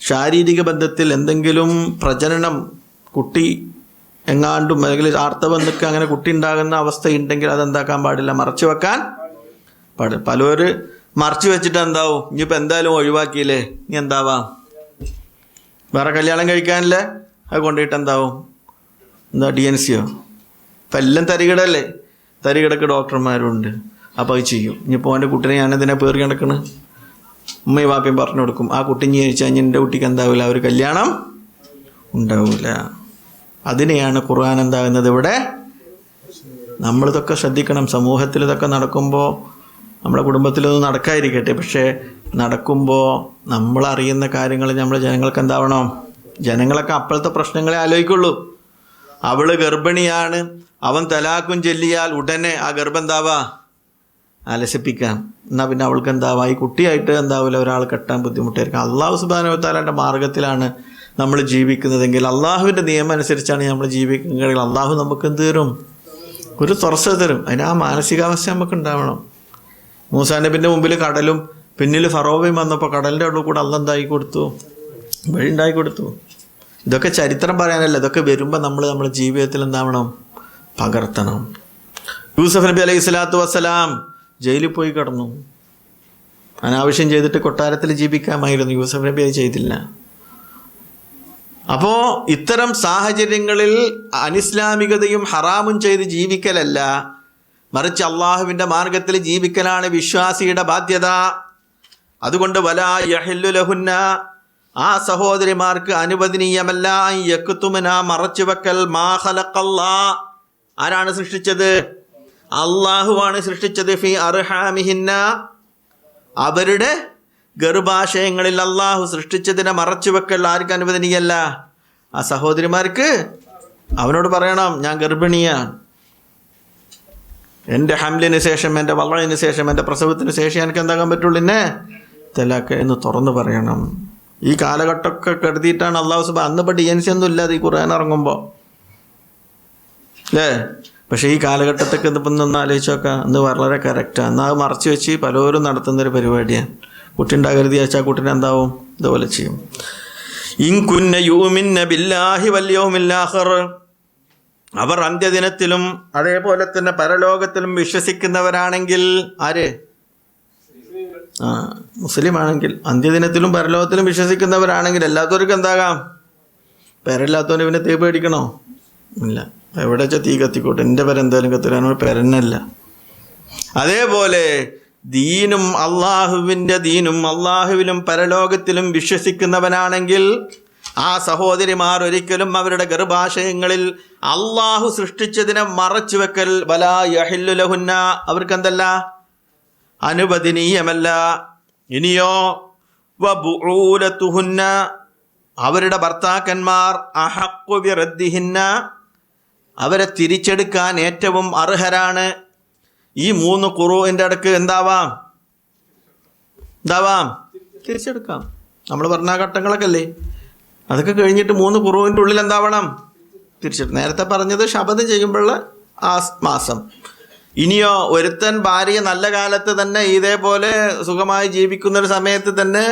ശാരീരിക ബന്ധത്തിൽ എന്തെങ്കിലും പ്രജനനം, കുട്ടി എങ്ങാണ്ടും അല്ലെങ്കിൽ ആർത്തവന്നൊക്കെ അങ്ങനെ കുട്ടി ഉണ്ടാകുന്ന അവസ്ഥയുണ്ടെങ്കിൽ അതെന്താക്കാൻ പാടില്ല? മറച്ചു വെക്കാൻ പാടില്ല. പലവര് മറച്ചു വെച്ചിട്ട് എന്താവും? ഇനിയിപ്പോൾ എന്തായാലും ഒഴിവാക്കിയില്ലേ, ഇനി എന്താവാം? വേറെ കല്യാണം കഴിക്കാനില്ലേ, അത് കൊണ്ടുപോയിട്ട് എന്താവും? എന്താ DNCയോ? ഇപ്പം എല്ലാം തരികിടല്ലേ. തരികിടക്ക് ഡോക്ടർമാരുണ്ട്. അപ്പോൾ അത് ചെയ്യും. ഇനിയിപ്പോൾ അവൻ്റെ കുട്ടീനെ ഞാനെന്തിനാ പേറി കിടക്കണ്? ഉമ്മയും വാപ്പയും പറഞ്ഞു കൊടുക്കും, ആ കുട്ടി ഇനി കഴിച്ചാൽ ഇനി എൻ്റെ കുട്ടിക്ക് എന്താവില്ല, ഒരു കല്യാണം ഉണ്ടാവില്ല. അതിനെയാണ് ഖുർആൻ എന്താകുന്നത് ഇവിടെ. നമ്മളിതൊക്കെ ശ്രദ്ധിക്കണം. സമൂഹത്തിൽ ഇതൊക്കെ നടക്കുമ്പോൾ, നമ്മുടെ കുടുംബത്തിലൊന്നും നടക്കാതിരിക്കട്ടെ, പക്ഷേ നടക്കുമ്പോൾ നമ്മളറിയുന്ന കാര്യങ്ങൾ നമ്മൾ ജനങ്ങൾക്ക് എന്താവണം? ജനങ്ങളൊക്കെ അപ്പോഴത്തെ പ്രശ്നങ്ങളെ ആലോചിക്കുള്ളൂ. അവള് ഗർഭിണിയാണ്, അവൻ തലാക്കും ചൊല്ലിയാൽ ഉടനെ ആ ഗർഭം എന്താവാ? അലസിപ്പിക്കാം. എന്നാൽ പിന്നെ അവൾക്ക് എന്താവാ? ഈ കുട്ടിയായിട്ട് എന്താവില്ല, ഒരാൾ കെട്ടാൻ ബുദ്ധിമുട്ടായിരിക്കും. അള്ളാഹു സുബ്ഹാനഹു വ തആലയുടെ മാർഗത്തിലാണ് നമ്മൾ ജീവിക്കുന്നതെങ്കിൽ, അള്ളാഹുവിൻ്റെ നിയമം അനുസരിച്ചാണ് നമ്മൾ ജീവിക്കുന്നതെങ്കിൽ അള്ളാഹു നമുക്ക് എന്ത് തരും? ഒരു തുറസ് തരും. അതിന് ആ മാനസികാവസ്ഥ നമുക്ക് ഉണ്ടാവണം. മൂസാ നബിൻ്റെ മുമ്പിൽ കടലും പിന്നിൽ ഫറോവയും വന്നപ്പോൾ കടലിൻ്റെ അവിടെ കൂടെ അള്ളാഹ് എന്തായി കൊടുത്തു? വഴി ഉണ്ടാക്കി കൊടുത്തു. ഇതൊക്കെ ചരിത്രം പറയാനല്ല, ഇതൊക്കെ വരുമ്പോൾ നമ്മുടെ ജീവിതത്തിൽ എന്താവണം? പകർത്തണം. യൂസഫ് നബി അലൈഹി സ്വലാത്തു വസ്സലാം ജയിലിൽ പോയി കിടന്നു. അനാവശ്യം ചെയ്തിട്ട് കൊട്ടാരത്തിൽ ജീവിക്കാമായിരുന്നു. യൂസഫ് നബി അത് ചെയ്തില്ല. അപ്പോൾ ഇത്തരം സാഹചര്യങ്ങളിൽ അനിസ്ലാമികതയും ഹറാമും ചെയ്ത് ജീവിക്കലല്ല, മറിച്ച് അള്ളാഹുവിൻ്റെ മാർഗത്തിൽ ജീവിക്കലാണ് വിശ്വാസിയുടെ ബാധ്യത. അതുകൊണ്ട് വലാ യഹില്ലു ലഹുന്ന, ആ സഹോദരിമാർക്ക് അനുവദനീയമല്ല യക്തുമുന, മറച്ചു വെക്കൽ, മാ ഖലഖല്ലാ, ആരാണ് സൃഷ്ടിച്ചത്? അള്ളാഹുവാണ് സൃഷ്ടിച്ചത്. ഫി അർഹാമിഹിന്ന, അവരുടെ ഗർഭാശയങ്ങളിൽ അള്ളാഹു സൃഷ്ടിച്ചതിനെ മറച്ചു വെക്കൽ ആർക്ക് അനുവദനീയല്ല? ആ സഹോദരിമാർക്ക്. അവനോട് പറയണം, ഞാൻ ഗർഭിണിയാണ്, എൻ്റെ ഹംലിന് ശേഷം, എൻ്റെ വളവിന് ശേഷം, എൻ്റെ പ്രസവത്തിന് ശേഷം എനിക്ക് എന്താകാൻ പറ്റുള്ളൂ, എന്നെ തലാക്ക് എന്ന് തുറന്നു പറയണം. ഈ കാലഘട്ടമൊക്കെ കരുതിയിട്ടാണ് അള്ളാഹു സുബ്ഹാനഹു. അന്നിപ്പോൾ DNC ഒന്നും ഇല്ലാതെ ഈ ഖുർആൻ ഇറങ്ങുമ്പോൾ, അല്ലേ? പക്ഷേ ഈ കാലഘട്ടത്തൊക്കെ ഇതിപ്പോൾ ഒന്ന് ആലോചിച്ച് നോക്കാം. അന്ന് വളരെ കറക്റ്റാണ്. എന്നാൽ അത് മറച്ചു വെച്ച് പലരും നടത്തുന്നൊരു പരിപാടിയാണ്. കുട്ടി ഉണ്ടാകരുതി വെച്ചാൽ കുട്ടീനെ എന്താവും? ഇതുപോലെ ചെയ്യും. ഇൻ കുന്ന യുമിന്ന ബില്ലാഹി വൽ യൗമിൽ ആഖിർ, അവർ അന്ത്യദിനത്തിലും അതേപോലെ തന്നെ പരലോകത്തിലും വിശ്വസിക്കുന്നവരാണെങ്കിൽ. ആര്? മുസ്ലിം ആണെങ്കിൽ അന്ത്യദിനത്തിലും പരലോകത്തിലും വിശ്വസിക്കുന്നവരാണെങ്കിൽ. അല്ലാത്തവർക്ക് എന്താകാം? പേരല്ലാത്തവന് പിന്നെ തീ പേടിക്കണോ? ഇല്ല. എവിടെ വെച്ചാൽ തീ കത്തിക്കോട്ടെ, എൻ്റെ പേര് എന്തായാലും കത്തിരാനോ പേരെന്നല്ല. അതേപോലെ ദീനും അള്ളാഹുവിൻ്റെ ദീനും അള്ളാഹുവിലും പരലോകത്തിലും വിശ്വസിക്കുന്നവനാണെങ്കിൽ ആ സഹോദരിമാർ ഒരിക്കലും അവരുടെ ഗർഭാശയങ്ങളിൽ അള്ളാഹു സൃഷ്ടിച്ചതിനെ മറച്ചു വെക്കൽ വലാ യഹില്ലു ലഹുന്ന, അവർക്കെന്തല്ല? അനുവദനീയമല്ല. ഇനിയോ വബുഊലതുഹുന്ന, അവരുടെ ഭർത്താക്കന്മാർ അഹഖു ബിറദ്ദിഹിന്ന, അവരെ തിരിച്ചെടുക്കാൻ ഏറ്റവും അർഹരാണ്. ഈ 3 ഖുറൂഇൻ്റെ അടുക്ക് എന്താവാം? തിരിച്ചെടുക്കാം. നമ്മൾ പറഞ്ഞ ഘട്ടങ്ങളൊക്കെ അല്ലേ, അതൊക്കെ കഴിഞ്ഞിട്ട് 3 ഖുറൂഇൻ്റെ ഉള്ളിൽ എന്താവണം? തിരിച്ചെടുക്കും. നേരത്തെ പറഞ്ഞത് ശപഥം ചെയ്യുമ്പോഴുള്ള ആ മാസം. ഇനിയോ ഒരുത്തൻ ഭാര്യ നല്ല കാലത്ത് തന്നെ ഇതേപോലെ സുഖമായി ജീവിക്കുന്ന ഒരു സമയത്ത് തന്നെ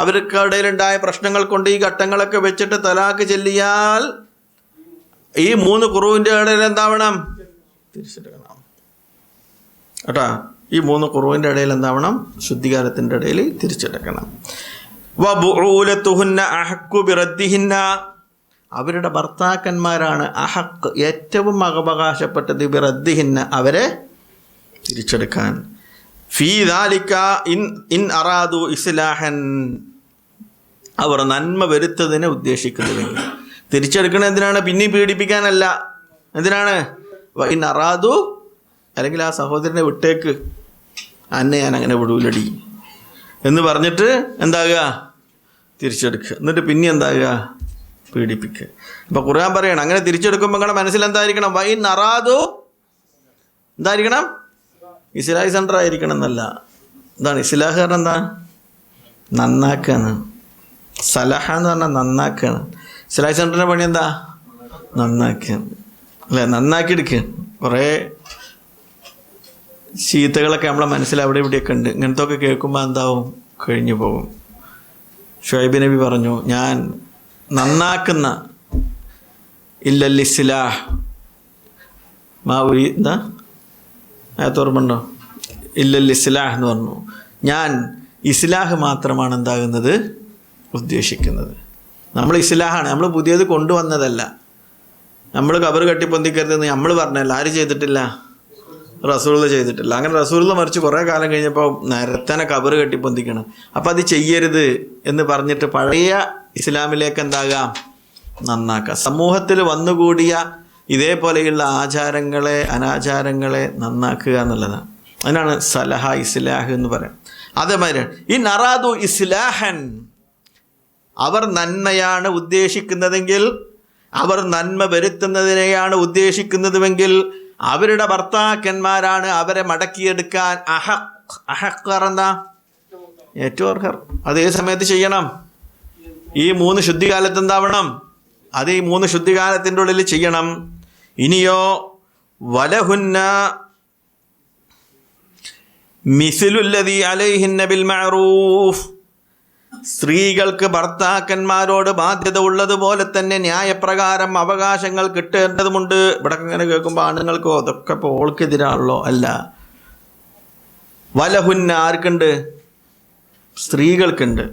അവർക്കിടയിലുണ്ടായ പ്രശ്നങ്ങൾ കൊണ്ട് ഈ ഘട്ടങ്ങളൊക്കെ വെച്ചിട്ട് തലാക്ക് ചെല്ലിയാൽ ഈ 3 ഖുറൂവിൻ്റെ ഇടയിൽ എന്താവണം? തിരിച്ചെടുക്കണം കേട്ടാ. ഈ 3 ഖുറൂവിൻ്റെ ഇടയിൽ എന്താവണം? ശുദ്ധികാലത്തിൻ്റെ ഇടയിൽ തിരിച്ചെടുക്കണം. വബുഊലതുഹുന്ന അഹഖു ബിറദ്ദിഹിന്ന, അവരുടെ ഭർത്താക്കന്മാരാണ് അഹഖ്, ഏറ്റവും അവകാശപ്പെട്ടത്, ബിറദ്ദിഹിന്ന, അവരെ തിരിച്ചെടുക്കാൻ. ഫീ ദാലിക ഇൻ അറാദു ഇസ്ലാഹൻ, അവർ നന്മ വരുത്തതിനെ ഉദ്ദേശിക്കുന്നുവെങ്കിൽ. തിരിച്ചെടുക്കണത് എന്തിനാണ്? പിന്നെയും പീഡിപ്പിക്കാനല്ല. എന്തിനാണ്? ഇൻ അറാദു, അല്ലെങ്കിൽ ആ സഹോദരനെ വിട്ടേക്ക്, അന്നെ ഞാൻ അങ്ങനെ വിടൂലടി എന്ന് പറഞ്ഞിട്ട് എന്താകുക? തിരിച്ചെടുക്കുക. എന്നിട്ട് പിന്നെ എന്താകുക? പീഡിപ്പിക്കുക. അപ്പോൾ ഖുർആൻ പറയണം അങ്ങനെ തിരിച്ചെടുക്കുമ്പോൾ നിങ്ങളുടെ മനസ്സിലെന്തായിരിക്കണം? വൈൻ അറാദു എന്തായിരിക്കണം? ഇസ്ലാഹി സെൻ്റർ ആയിരിക്കണം എന്നല്ല. എന്താണ് ഇസ്ലാഹ് പറഞ്ഞാൽ? എന്താ? നന്നാക്കുകയാണ്. സലഹ എന്ന് പറഞ്ഞാൽ നന്നാക്കുകയാണ്. ഇസ്ലാഹി സെൻ്ററിൻ്റെ പണി എന്താ? നന്നാക്കുകയാണ് അല്ലേ? നന്നാക്കി എടുക്കുക. കുറേ ചീത്തകളൊക്കെ നമ്മളെ മനസ്സിൽ അവിടെ ഇവിടെയൊക്കെ ഉണ്ട്. ഇങ്ങനത്തെ ഒക്കെ കേൾക്കുമ്പോൾ എന്താവും? കഴിഞ്ഞു പോകും. ഷുഐബ് നബി പറഞ്ഞു, ഞാൻ നന്നാക്കുന്ന ഇല്ലൽ ഇസ്ലാഹ് മാ ഉരി, എന്താ ഓർമ്മണ്ടോ? ഇല്ലൽ ഇസ്ലാഹ് എന്ന് പറഞ്ഞു. ഞാൻ ഇസ്ലാഹ് മാത്രമാണ് എന്താകുന്നത്? ഉദ്ദേശിക്കുന്നത്. നമ്മൾ ഇസ്ലാഹാണ്, നമ്മൾ പുതിയത് കൊണ്ടുവന്നതല്ല. നമ്മൾ ഖബർ കെട്ടിപ്പൊന്തിക്കരുതെന്ന് നമ്മൾ പറഞ്ഞല്ല. ആര് ചെയ്തിട്ടില്ല? റസൂലുള്ള ചെയ്തിട്ടില്ല. അങ്ങനെ റസൂലുള്ള മറിച്ച് കുറേ കാലം കഴിഞ്ഞപ്പോൾ നേരത്തന്നെ ഖബർ കെട്ടിപ്പൊന്തിക്കണം. അപ്പം അത് ചെയ്യരുത് എന്ന് പറഞ്ഞിട്ട് പഴയ ഇസ്ലാമിലേക്ക് എന്താകാം? നന്നാക്കാം. സമൂഹത്തിൽ വന്നുകൂടിയ ഇതേപോലെയുള്ള ആചാരങ്ങളെ അനാചാരങ്ങളെ നന്നാക്കുക എന്നുള്ളതാണ്. അതിനാണ് സലഹ, ഇസ്ലാഹ് എന്ന് പറയാം. അതേമാതിരി ഈ നറാദു ഇസ്ലാഹൻ, അവർ നന്മയാണ് ഉദ്ദേശിക്കുന്നതെങ്കിൽ, അവർ നന്മ വരുത്തുന്നതിനെയാണ് ഉദ്ദേശിക്കുന്നതുവെങ്കിൽ അവരുടെ ഭർത്താക്കന്മാരാണ് അവരെ മടക്കിയെടുക്കാൻ അഹഖ് എന്താ? ഏറ്റവും അർഹർ. അത് ഏത് സമയത്ത് ചെയ്യണം? ഈ 3 ശുദ്ധികാലത്ത് എന്താവണം? അത് ഈ 3 ശുദ്ധികാലത്തിൻ്റെ ഉള്ളിൽ ചെയ്യണം. ഇനിയോ വലഹുന്ന മിസ്ലുല്ലദീ അലൈഹിന്ന ബിൽ മഅറൂഫ്, സ്ത്രീകൾക്ക് ഭർത്താക്കന്മാരോട് ബാധ്യത ഉള്ളതുപോലെ തന്നെ ന്യായപ്രകാരം അവകാശങ്ങൾ കിട്ടേണ്ടതുമുണ്ട്. ഇവിടെ ഇങ്ങനെ കേൾക്കുമ്പോൾ ആണുങ്ങൾക്കോ അതൊക്കെ ഇപ്പോൾ ഓൾക്കെതിരാണല്ലോ. അല്ല, വലഹുന്ന ആർക്കുണ്ട്? സ്ത്രീകൾക്കുണ്ട്.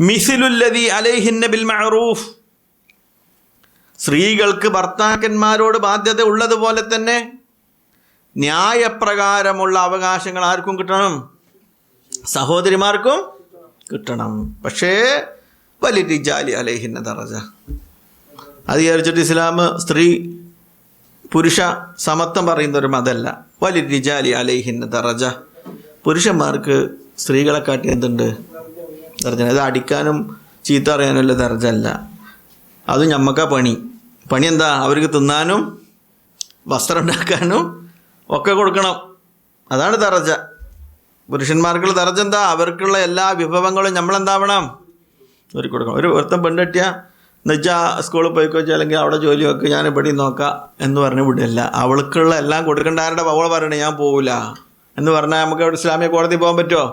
മിസ്ലുല്ലദീ അലൈഹിന്ന ബിൽ മഅറൂഫ്, സ്ത്രീകൾക്ക് ഭർത്താക്കന്മാരോട് ബാധ്യത ഉള്ളതുപോലെ തന്നെ ന്യായപ്രകാരമുള്ള അവകാശങ്ങൾ ആർക്കും കിട്ടണം? സഹോദരിമാർക്കും കിട്ടണം. പക്ഷേ വലിരിജാലി അലൈഹിന്ന ദറജ, അത് വിചാരിച്ചിട്ട് ഇസ്ലാം സ്ത്രീ പുരുഷ സമത്വം പറയുന്ന ഒരു മതമല്ല. വലിരിജാലി അലൈഹിന്ന ദറജ, പുരുഷന്മാർക്ക് സ്ത്രീകളെ കാട്ടി എന്തുണ്ട്? ദർജ. അത് അടിക്കാനും ചീത്ത അറിയാനുള്ള ദർജ അല്ല. അത് ഞമ്മക്കാ പണി. പണി എന്താ? അവർക്ക് തിന്നാനും വസ്ത്രം ഉണ്ടാക്കാനും ഒക്കെ കൊടുക്കണം. അതാണ് ദർജ. പുരുഷന്മാർക്കുള്ള ദർജ എന്താ? അവർക്കുള്ള എല്ലാ വിഭവങ്ങളും നമ്മളെന്താവണം? ഒരു കൊടുക്കണം. ഒരുത്തം പെണ്ണെട്ടിയാൽ എന്നുവെച്ചാൽ സ്കൂളിൽ പോയിക്കോച്ചാൽ അല്ലെങ്കിൽ അവിടെ ജോലി വെക്കുക, ഞാൻ ഇവിടെ നോക്കാം എന്ന് പറഞ്ഞ് വിടില്ല. അവൾക്കുള്ള എല്ലാം കൊടുക്കേണ്ട. ആരുടെ അവൾ പറയണേ ഞാൻ പോവില്ല എന്ന് പറഞ്ഞാൽ നമുക്ക് അവിടെ ഇസ്ലാമിക കോടതി പോകാൻ പറ്റുമോ?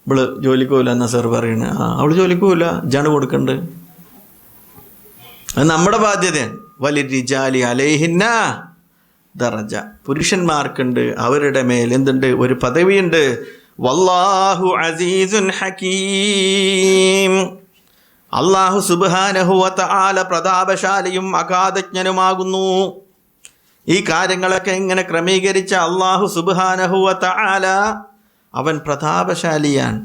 ഇവള് ജോലിക്ക് പോവില്ല എന്നാ സാർ പറയണേ. അവൾ ജോലിക്ക് പോവില്ല, ജാണ് കൊടുക്കണ്ട്. അത് നമ്മുടെ ബാധ്യതയാണ്. വലിരിജാലി അലൈഹിന്ന ദറജ, പുരുഷന്മാർക്കുണ്ട് അവരുടെ മേൽ എന്തുണ്ട്? ഒരു പദവിയുണ്ട്. വല്ലാഹു അസീസുൻ ഹകീം, അല്ലാഹു സുബ്ഹാനഹു വ തആല പ്രതാപശാലിയും അഗാധജ്ഞനുമാകുന്നു. ഈ കാര്യങ്ങളൊക്കെ ഇങ്ങനെ ക്രമീകരിച്ച അല്ലാഹു സുബ്ഹാനഹു വ തആല അവൻ പ്രതാപശാലിയാണ്.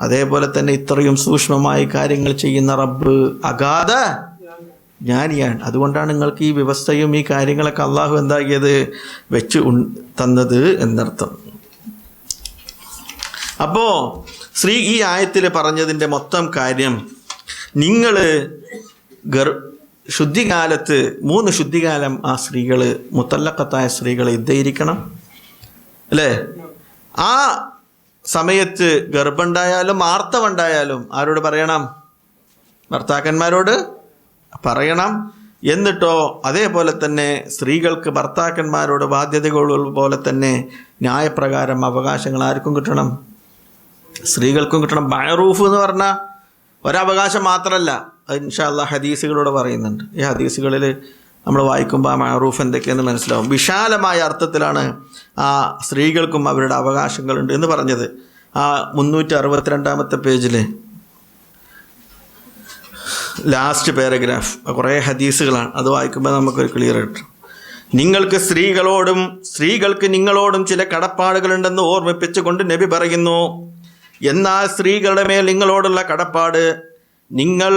അതേപോലെ തന്നെ ഇത്രയും സൂക്ഷ്മമായി കാര്യങ്ങൾ ചെയ്യുന്ന റബ്ബ് അഗാധ ജ്ഞാനിയാണ്. അതുകൊണ്ടാണ് നിങ്ങൾക്ക് ഈ വ്യവസ്ഥയും ഈ കാര്യങ്ങളൊക്കെ അള്ളാഹു എന്താക്കിയത്? വെച്ച് തന്നത് എന്നർത്ഥം. അപ്പോൾ ഈ ആയത്തിൽ പറഞ്ഞതിൻ്റെ മൊത്തം കാര്യം, നിങ്ങൾ ശുദ്ധികാലത്ത് 3 ശുദ്ധികാലം ആ സ്ത്രീകൾ, മുത്തല്ലഖത്തായ സ്ത്രീകൾ ഇതായിരിക്കണം അല്ലേ? ആ സമയത്ത് ഗർഭമുണ്ടായാലും ആർത്തവുണ്ടായാലും ആരോട് പറയണം? ഭർത്താക്കന്മാരോട് പറയണം. എന്നിട്ടോ അതേപോലെ തന്നെ സ്ത്രീകൾക്ക് ഭർത്താക്കന്മാരോട് ബാധ്യതകൾ പോലെ തന്നെ ന്യായപ്രകാരം അവകാശങ്ങൾ ആർക്കും കിട്ടണം? സ്ത്രീകൾക്കും കിട്ടണം. മഅറൂഫ് എന്ന് പറഞ്ഞാൽ ഒരവകാശം മാത്രമല്ല, അത് ഇൻഷാ അല്ലാഹ് ഹദീസുകളിലൂടെ പറയുന്നുണ്ട്. ഈ ഹദീസുകളിൽ നമ്മൾ വായിക്കുമ്പോൾ ആ മഅറൂഫ് എന്തൊക്കെയെന്ന് മനസ്സിലാവും. വിശാലമായ അർത്ഥത്തിലാണ് ആ സ്ത്രീകൾക്കും അവരുടെ അവകാശങ്ങളുണ്ട് എന്ന് പറഞ്ഞത്. ആ 362 പേജിൽ ലാസ്റ്റ് പാരഗ്രാഫ് കുറേ ഹദീസുകളാണ്. അത് വായിക്കുമ്പോൾ നമുക്കൊരു ക്ലിയർ കിട്ടും. സ്ത്രീകൾക്ക് നിങ്ങളോടും ചില കടപ്പാടുകളുണ്ടെന്ന് ഓർമ്മിപ്പിച്ചുകൊണ്ട് നബി പറയുന്നു, എന്നാൽ സ്ത്രീകളുടെ മേൽ നിങ്ങളോടുള്ള കടപ്പാട്, നിങ്ങൾ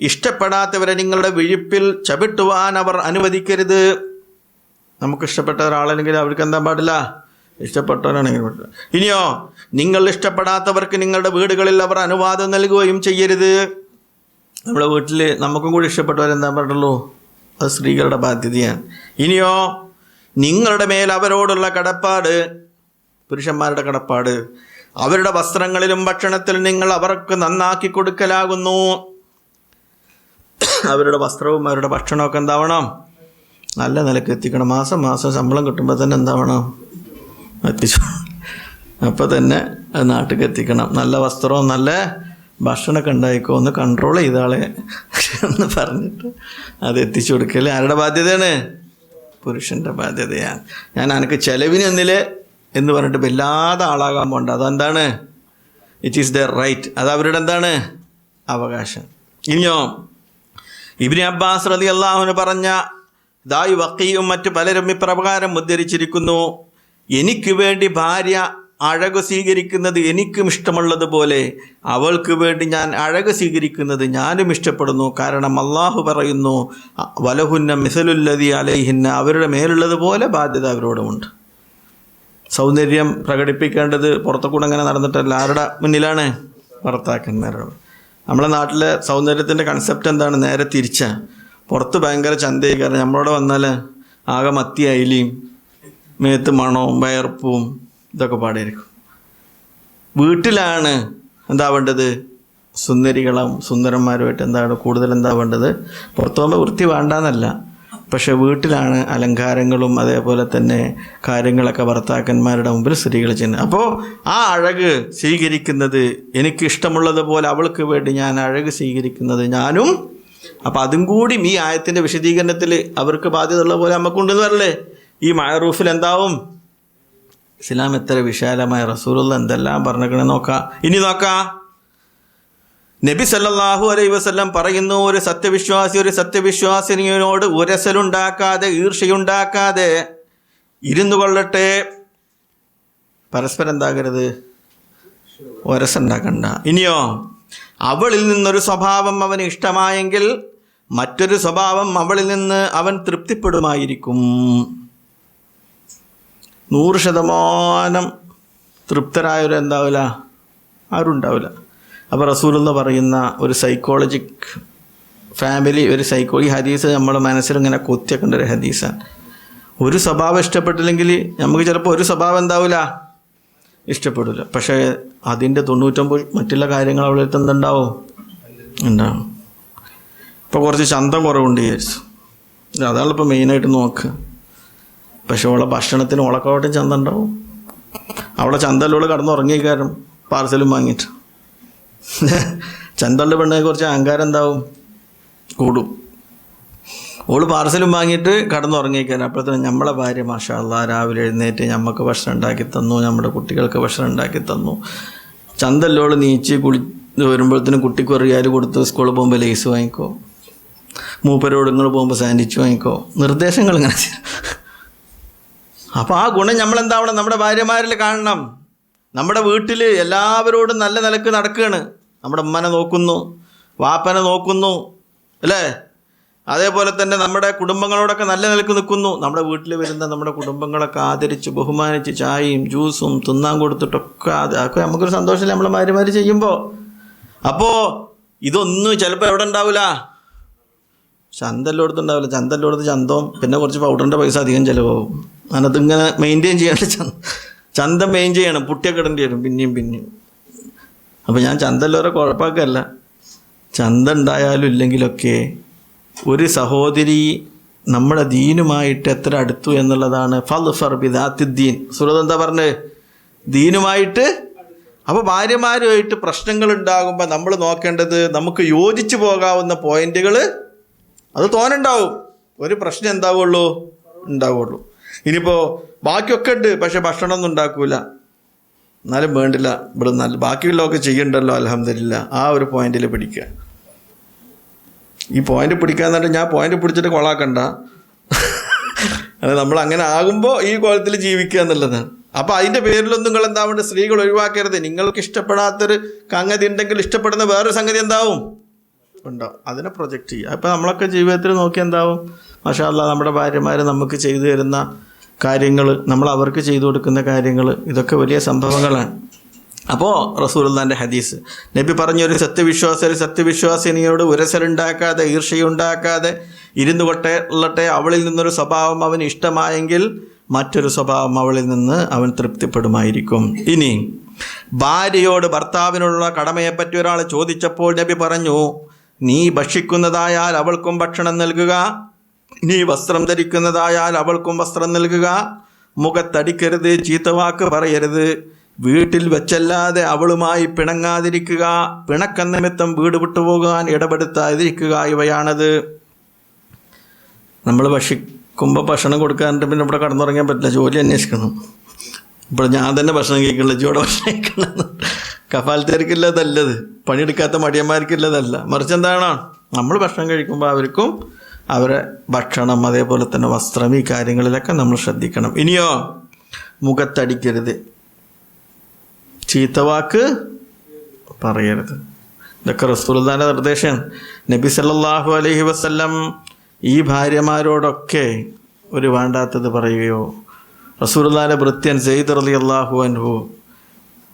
ഇഷ്ടപ്പെടാത്തവരെ നിങ്ങളുടെ വിഴുപ്പിൽ ചവിട്ടുവാൻ അവർ അനുവദിക്കരുത്. നമുക്ക് ഇഷ്ടപ്പെട്ട ഒരാളല്ലെങ്കിൽ അവർക്ക് എന്താ പാടില്ല? ഇഷ്ടപ്പെട്ടവരാണെങ്കിൽ പറ്റില്ല. ഇനിയോ, നിങ്ങൾ ഇഷ്ടപ്പെടാത്തവർക്ക് നിങ്ങളുടെ വീടുകളിൽ അവർ അനുവാദം നൽകുകയും ചെയ്യരുത്. നമ്മുടെ വീട്ടിൽ നമുക്കും കൂടി ഇഷ്ടപ്പെട്ടവരെന്താ പാടുള്ളൂ? അത് സ്ത്രീകളുടെ ബാധ്യതയാണ്. ഇനിയോ, നിങ്ങളുടെ മേൽ അവരോടുള്ള കടപ്പാട്, പുരുഷന്മാരുടെ കടപ്പാട്, അവരുടെ വസ്ത്രങ്ങളിലും ഭക്ഷണത്തിലും നിങ്ങൾ അവർക്ക് നന്നാക്കി കൊടുക്കലാകുന്നു. അവരുടെ വസ്ത്രവും അവരുടെ ഭക്ഷണമൊക്കെ എന്താവണം? നല്ല നിലക്ക് എത്തിക്കണം. മാസം ശമ്പളം കിട്ടുമ്പോൾ തന്നെ എന്താവണം? എത്തിച്ചു. അപ്പോൾ തന്നെ അത് നാട്ടിലേക്ക് എത്തിക്കണം. നല്ല വസ്ത്രവും നല്ല ഭക്ഷണമൊക്കെ ഉണ്ടായിക്കോ, ഒന്ന് കൺട്രോൾ ചെയ്താളെ എന്ന് പറഞ്ഞിട്ട് അത് എത്തിച്ചു കൊടുക്കൽ ആരുടെ ബാധ്യതയാണ്? പുരുഷൻ്റെ ബാധ്യതയാണ്. ഞാൻ എനിക്ക് ചെലവിനൊന്നിൽ എന്ന് പറഞ്ഞിട്ട് വല്ലാതെ ആളാകാൻ പോണ്ട. അതെന്താണ്? It is there right. അത് അവരുടെ എന്താണ്? അവകാശം. ഇനിയോ, ഇബ്നു അബ്ബാസ് റളിയല്ലാഹു അൻഹു പറഞ്ഞ ദായി വഖീയും മറ്റു പലരും ഇപ്രകാരം ഉദ്ധരിച്ചിരിക്കുന്നു, എനിക്ക് വേണ്ടി ഭാര്യ അഴക് സ്വീകരിക്കുന്നത് എനിക്കും ഇഷ്ടമുള്ളതുപോലെ അവൾക്ക് വേണ്ടി ഞാൻ അഴക് സ്വീകരിക്കുന്നത് ഞാനും ഇഷ്ടപ്പെടുന്നു. കാരണം അള്ളാഹു പറയുന്നു, വലഹുന്ന മിസലുല്ലദി അലൈഹിന്ന, അവരുടെ മേലുള്ളതുപോലെ ബാധ്യത അവരോടുമുണ്ട്. സൗന്ദര്യം പ്രകടിപ്പിക്കേണ്ടത് പുറത്തുകൂടെ അങ്ങനെ നടന്നിട്ടല്ല. ആരുടെ മുന്നിലാണ്? ഭർത്താക്കന്മാരോട്. നമ്മളെ നാട്ടിലെ സൗന്ദര്യത്തിൻ്റെ കൺസെപ്റ്റ് എന്താണ്? നേരെ തിരിച്ച. പുറത്ത് ഭയങ്കര ചന്തയായി. കാരണം നമ്മളോട് വന്നാൽ ആകെ മത്തി അയിലയും മേത്ത് മണവും വയർപ്പും ഇതൊക്കെ പാടിയിരിക്കും. വീട്ടിലാണ് എന്താ വേണ്ടത്? സുന്ദരികളും സുന്ദരന്മാരുമായിട്ട് എന്താണ് കൂടുതൽ എന്താ വേണ്ടത്? പുറത്തു പോകുമ്പോൾ വൃത്തി വേണ്ടാന്നല്ല, പക്ഷെ വീട്ടിലാണ് അലങ്കാരങ്ങളും അതേപോലെ തന്നെ കാര്യങ്ങളൊക്കെ ഭർത്താക്കന്മാരുടെ മുമ്പിൽ സ്ത്രീകൾ ചെയ്യുന്നത്. അപ്പോൾ ആ അഴക് സ്വീകരിക്കുന്നത് എനിക്ക് ഇഷ്ടമുള്ളതുപോലെ അവൾക്ക് വേണ്ടി ഞാൻ അഴക് സ്വീകരിക്കുന്നത് ഞാനും. അപ്പോൾ അതും കൂടി ഈ ആയത്തിൻ്റെ വിശദീകരണത്തിൽ അവർക്ക് ബാധ്യത ഉള്ള പോലെ നമുക്കുണ്ടെന്ന് പറയല്ലേ. ഈ മഅറൂഫിൽ എന്താവും? ഇസ്ലാം എത്ര വിശാലമായ, റസൂലുള്ള എന്തെല്ലാം പറഞ്ഞേക്കണേ നോക്കാം. ഇനി നോക്കാം, നബി സല്ലല്ലാഹു അലൈഹി വസല്ലം പറയുന്നു, ഒരു സത്യവിശ്വാസിനിയോട് ഉരസലുണ്ടാക്കാതെ ഈർഷ്യയുണ്ടാക്കാതെ ഇരുന്നു കൊള്ളട്ടെ. പരസ്പരം എന്താകരുത്? ഉരസുണ്ടാക്കണ്ട. ഇനിയോ, അവളിൽ നിന്നൊരു സ്വഭാവം അവന് ഇഷ്ടമായെങ്കിൽ മറ്റൊരു സ്വഭാവം അവളിൽ നിന്ന് അവൻ തൃപ്തിപ്പെടുമായിരിക്കും. 100% തൃപ്തരായവരും എന്താവില്ല? ആരും. അപ്പോൾ റസൂലുള്ള പറയുന്ന ഒരു സൈക്കോളജിക് ഫാമിലി, ഈ ഹദീസ് നമ്മൾ മനസ്സിലിങ്ങനെ കൊത്തിയേക്കേണ്ട ഒരു ഹദീസാണ്. ഒരു സ്വഭാവം ഇഷ്ടപ്പെട്ടില്ലെങ്കിൽ നമുക്ക് ചിലപ്പോൾ ഒരു സ്വഭാവം എന്താവില്ല? ഇഷ്ടപ്പെടില്ല. പക്ഷേ അതിൻ്റെ 99 മറ്റുള്ള കാര്യങ്ങൾ അവളുടെ അടുത്ത് എന്തുണ്ടാവും? ഉണ്ടാവും. ഇപ്പോൾ കുറച്ച് ചന്തം കുറവുണ്ട് വിചാരിച്ചു, അതാണിപ്പോൾ മെയിനായിട്ട് നോക്കുക. പക്ഷെ അവളെ ഭക്ഷണത്തിന് ഉളക്കോട്ടും ചന്ത ഉണ്ടാവും. അവളെ ചന്തയിലൂടെ കടന്നുറങ്ങിയ കാരണം പാർസലും വാങ്ങിയിട്ട് ചന്തളുടെ പെണ്ണെ കുറച്ച് അഹങ്കാരം എന്താവും? കൂടും. ഓള് പാർസലും വാങ്ങിയിട്ട് കടന്നുറങ്ങിക്കാൻ അപ്പോഴത്തേനും നമ്മളെ ഭാര്യ മാഷാ അല്ലാഹ് രാവിലെ എഴുന്നേറ്റ് നമുക്ക് ഭക്ഷണം ഉണ്ടാക്കി തന്നു, നമ്മുടെ കുട്ടികൾക്ക് ഭക്ഷണം ഉണ്ടാക്കി തന്നു. ചന്തല്ലോള് നീച്ച് വരുമ്പോഴത്തേനും കുട്ടിക്ക് ഒരു റിയാൽ കൊടുത്ത് സ്കൂളിൽ പോകുമ്പോൾ ലേസ് വാങ്ങിക്കോ, മൂപ്പരോട് നിങ്ങൾ പോകുമ്പോൾ സാൻഡ്വിച്ച് വാങ്ങിക്കോ, നിർദ്ദേശങ്ങൾ ഇങ്ങനെ. അപ്പോൾ ആ ഗുണം നമ്മളെന്താവണം? നമ്മുടെ ഭാര്യമാരിൽ കാണണം. നമ്മുടെ വീട്ടിൽ എല്ലാവരോടും നല്ല നിലക്ക് നടക്കുകയാണ്. നമ്മുടെ ഉമ്മനെ നോക്കുന്നു, വാപ്പനെ നോക്കുന്നു, അല്ലേ? അതേപോലെ തന്നെ നമ്മുടെ കുടുംബങ്ങളോടൊക്കെ നല്ല നിലക്ക് നിൽക്കുന്നു. നമ്മുടെ വീട്ടിൽ വരുന്ന നമ്മുടെ കുടുംബങ്ങളൊക്കെ ആദരിച്ച് ബഹുമാനിച്ച് ചായയും ജ്യൂസും തിന്നാൻ കൊടുത്തിട്ടൊക്കെ അതൊക്കെ നമുക്കൊരു സന്തോഷമില്ല നമ്മളെ ഭാര്യമാർ ചെയ്യുമ്പോൾ. അപ്പോൾ ഇതൊന്നും ചിലപ്പോൾ എവിടെ ഉണ്ടാവില്ല? ചന്തല്ലോടത്തുണ്ടാവില്ല. ചന്തല്ലോടത്ത് ചന്തവും പിന്നെ കുറച്ച് പൗഡറിൻ്റെ പൈസ അധികം ചിലവാകും. അതിനകത്ത് ഇങ്ങനെ മെയിൻറ്റെയിൻ ചെയ്യേണ്ട ചന്തം മെയിൻ ചെയ്യണം, പുട്ടിയൊക്കെ ഇടേണ്ടി വരും പിന്നെയും. അപ്പോൾ ഞാൻ ചന്തല്ലോരെ കുഴപ്പമൊക്കെയല്ല, ചന്ത ഉണ്ടായാലും ഇല്ലെങ്കിലൊക്കെ ഒരു സഹോദരി നമ്മുടെ ദീനുമായിട്ട് എത്ര അടുത്തു എന്നുള്ളതാണ്. ഫദ്ഫർ ബിദാത്തിദ്ദീൻ, സൂറത്ത് എന്താ പറഞ്ഞത്? ദീനുമായിട്ട്. അപ്പോൾ ഭാര്യമാരുമായിട്ട് പ്രശ്നങ്ങൾ ഉണ്ടാകുമ്പോൾ നമ്മൾ നോക്കേണ്ടത് നമുക്ക് യോജിച്ചു പോകാവുന്ന പോയിന്റുകൾ അത് തോനുണ്ടാവും. ഒരു പ്രശ്നം ഉണ്ടാവുള്ളൂ. ഇനിയിപ്പോൾ ബാക്കിയൊക്കെ ഉണ്ട്, പക്ഷെ ഭക്ഷണമൊന്നും ഉണ്ടാക്കൂല, എന്നാലും വേണ്ടില്ല, ഇവിടെ നല്ല ബാക്കിയുള്ളതൊക്കെ ചെയ്യണ്ടല്ലോ അൽഹംദുലില്ലാ, ആ ഒരു പോയിന്റിൽ പിടിക്കുക. ഈ പോയിന്റ് പിടിക്കാന്ന് പറഞ്ഞാൽ ഞാൻ പോയിന്റ് പിടിച്ചിട്ട് കൊളാക്കണ്ട, അത് നമ്മൾ അങ്ങനെ ആകുമ്പോൾ ഈ കോലത്തിൽ ജീവിക്കുക എന്നുള്ളതാണ്. അപ്പോൾ അതിൻ്റെ പേരിലൊന്നും നിങ്ങൾ എന്താവേണ്ട, സ്ത്രീകൾ ഒഴിവാക്കരുത്. നിങ്ങൾക്ക് ഇഷ്ടപ്പെടാത്തൊരു സംഗതി ഉണ്ടെങ്കിൽ ഇഷ്ടപ്പെടുന്ന വേറൊരു സംഗതി ഉണ്ടാവും. അതിനെ പ്രൊജക്റ്റ് ചെയ്യുക. അപ്പോൾ നമ്മളൊക്കെ ജീവിതത്തിൽ നോക്കി എന്താവും, മാഷാ അല്ലാഹ് നമ്മുടെ ഭാര്യമാർ നമുക്ക് ചെയ്തു തരുന്ന കാര്യങ്ങൾ, നമ്മൾ അവർക്ക് ചെയ്തു കൊടുക്കുന്ന കാര്യങ്ങൾ, ഇതൊക്കെ വലിയ സംഭവങ്ങളാണ്. അപ്പോൾ റസൂലുള്ളാഹിന്റെ ഹദീസ്, നബി പറഞ്ഞൊരു സത്യവിശ്വാസിനിയോട് ഉരസലുണ്ടാക്കാതെ ഈർഷ്യയുണ്ടാക്കാതെ ഇരുന്നു കൊള്ളട്ടെ, അവളിൽ നിന്നൊരു സ്വഭാവം അവന് ഇഷ്ടമായെങ്കിൽ മറ്റൊരു സ്വഭാവം അവളിൽ നിന്ന് അവൻ തൃപ്തിപ്പെടുമായിരിക്കും. ഇനി ഭാര്യയോട് ഭർത്താവിനുള്ള കടമയെപ്പറ്റി ഒരാൾ ചോദിച്ചപ്പോൾ നബി പറഞ്ഞു, നീ ഭക്ഷിക്കുന്നതായാൽ അവൾക്കും ഭക്ഷണം നൽകുക, നീ വസ്ത്രം ധരിക്കുന്നതായാൽ അവൾക്കും വസ്ത്രം നൽകുക, മുഖത്തടിക്കരുത്, ചീത്തവാക്ക് പറയരുത്, വീട്ടിൽ വെച്ചല്ലാതെ അവളുമായി പിണങ്ങാതിരിക്കുക, പിണക്ക നിമിത്തം വീട് വിട്ടുപോകാൻ ഇടപെടുത്താതിരിക്കുക, ഇവയാണത്. നമ്മൾ ഭക്ഷിക്കുമ്പോൾ ഭക്ഷണം കൊടുക്കാറുണ്ട്, പിന്നെ ഇവിടെ കടന്നുറങ്ങാൻ പറ്റില്ല, ജോലി അന്വേഷിക്കണം. ഇപ്പോൾ ഞാൻ തന്നെ ഭക്ഷണം കഴിക്കണില്ല, ജോടെ ഭക്ഷണം കഴിക്കണം. കഫാലത്തേർക്കുള്ളതല്ലത്, പണിയെടുക്കാത്ത മടിയന്മാർക്കുള്ളതല്ല. മറിച്ച് എന്താണ്, നമ്മൾ ഭക്ഷണം കഴിക്കുമ്പോൾ അവർക്കും അവരെ ഭക്ഷണം, അതേപോലെ തന്നെ വസ്ത്രം, ഈ കാര്യങ്ങളിലൊക്കെ നമ്മൾ ശ്രദ്ധിക്കണം. ഇനിയോ, മുഖത്തടിക്കരുത്, ചീത്തവാക്ക് പറയരുത്. ഇതൊക്കെ റസൂലുള്ളാഹിന്റെ നിർദ്ദേശം. നബി സല്ലല്ലാഹു അലൈഹി വസല്ലം ഈ ഭാര്യമാരോടൊക്കെ ഒരു വേണ്ടാത്തത് പറയുകയോ, റസൂലുള്ളാഹിന്റെ ഭൃത്യൻ സെയ്ദ് റളിയല്ലാഹു അൻഹു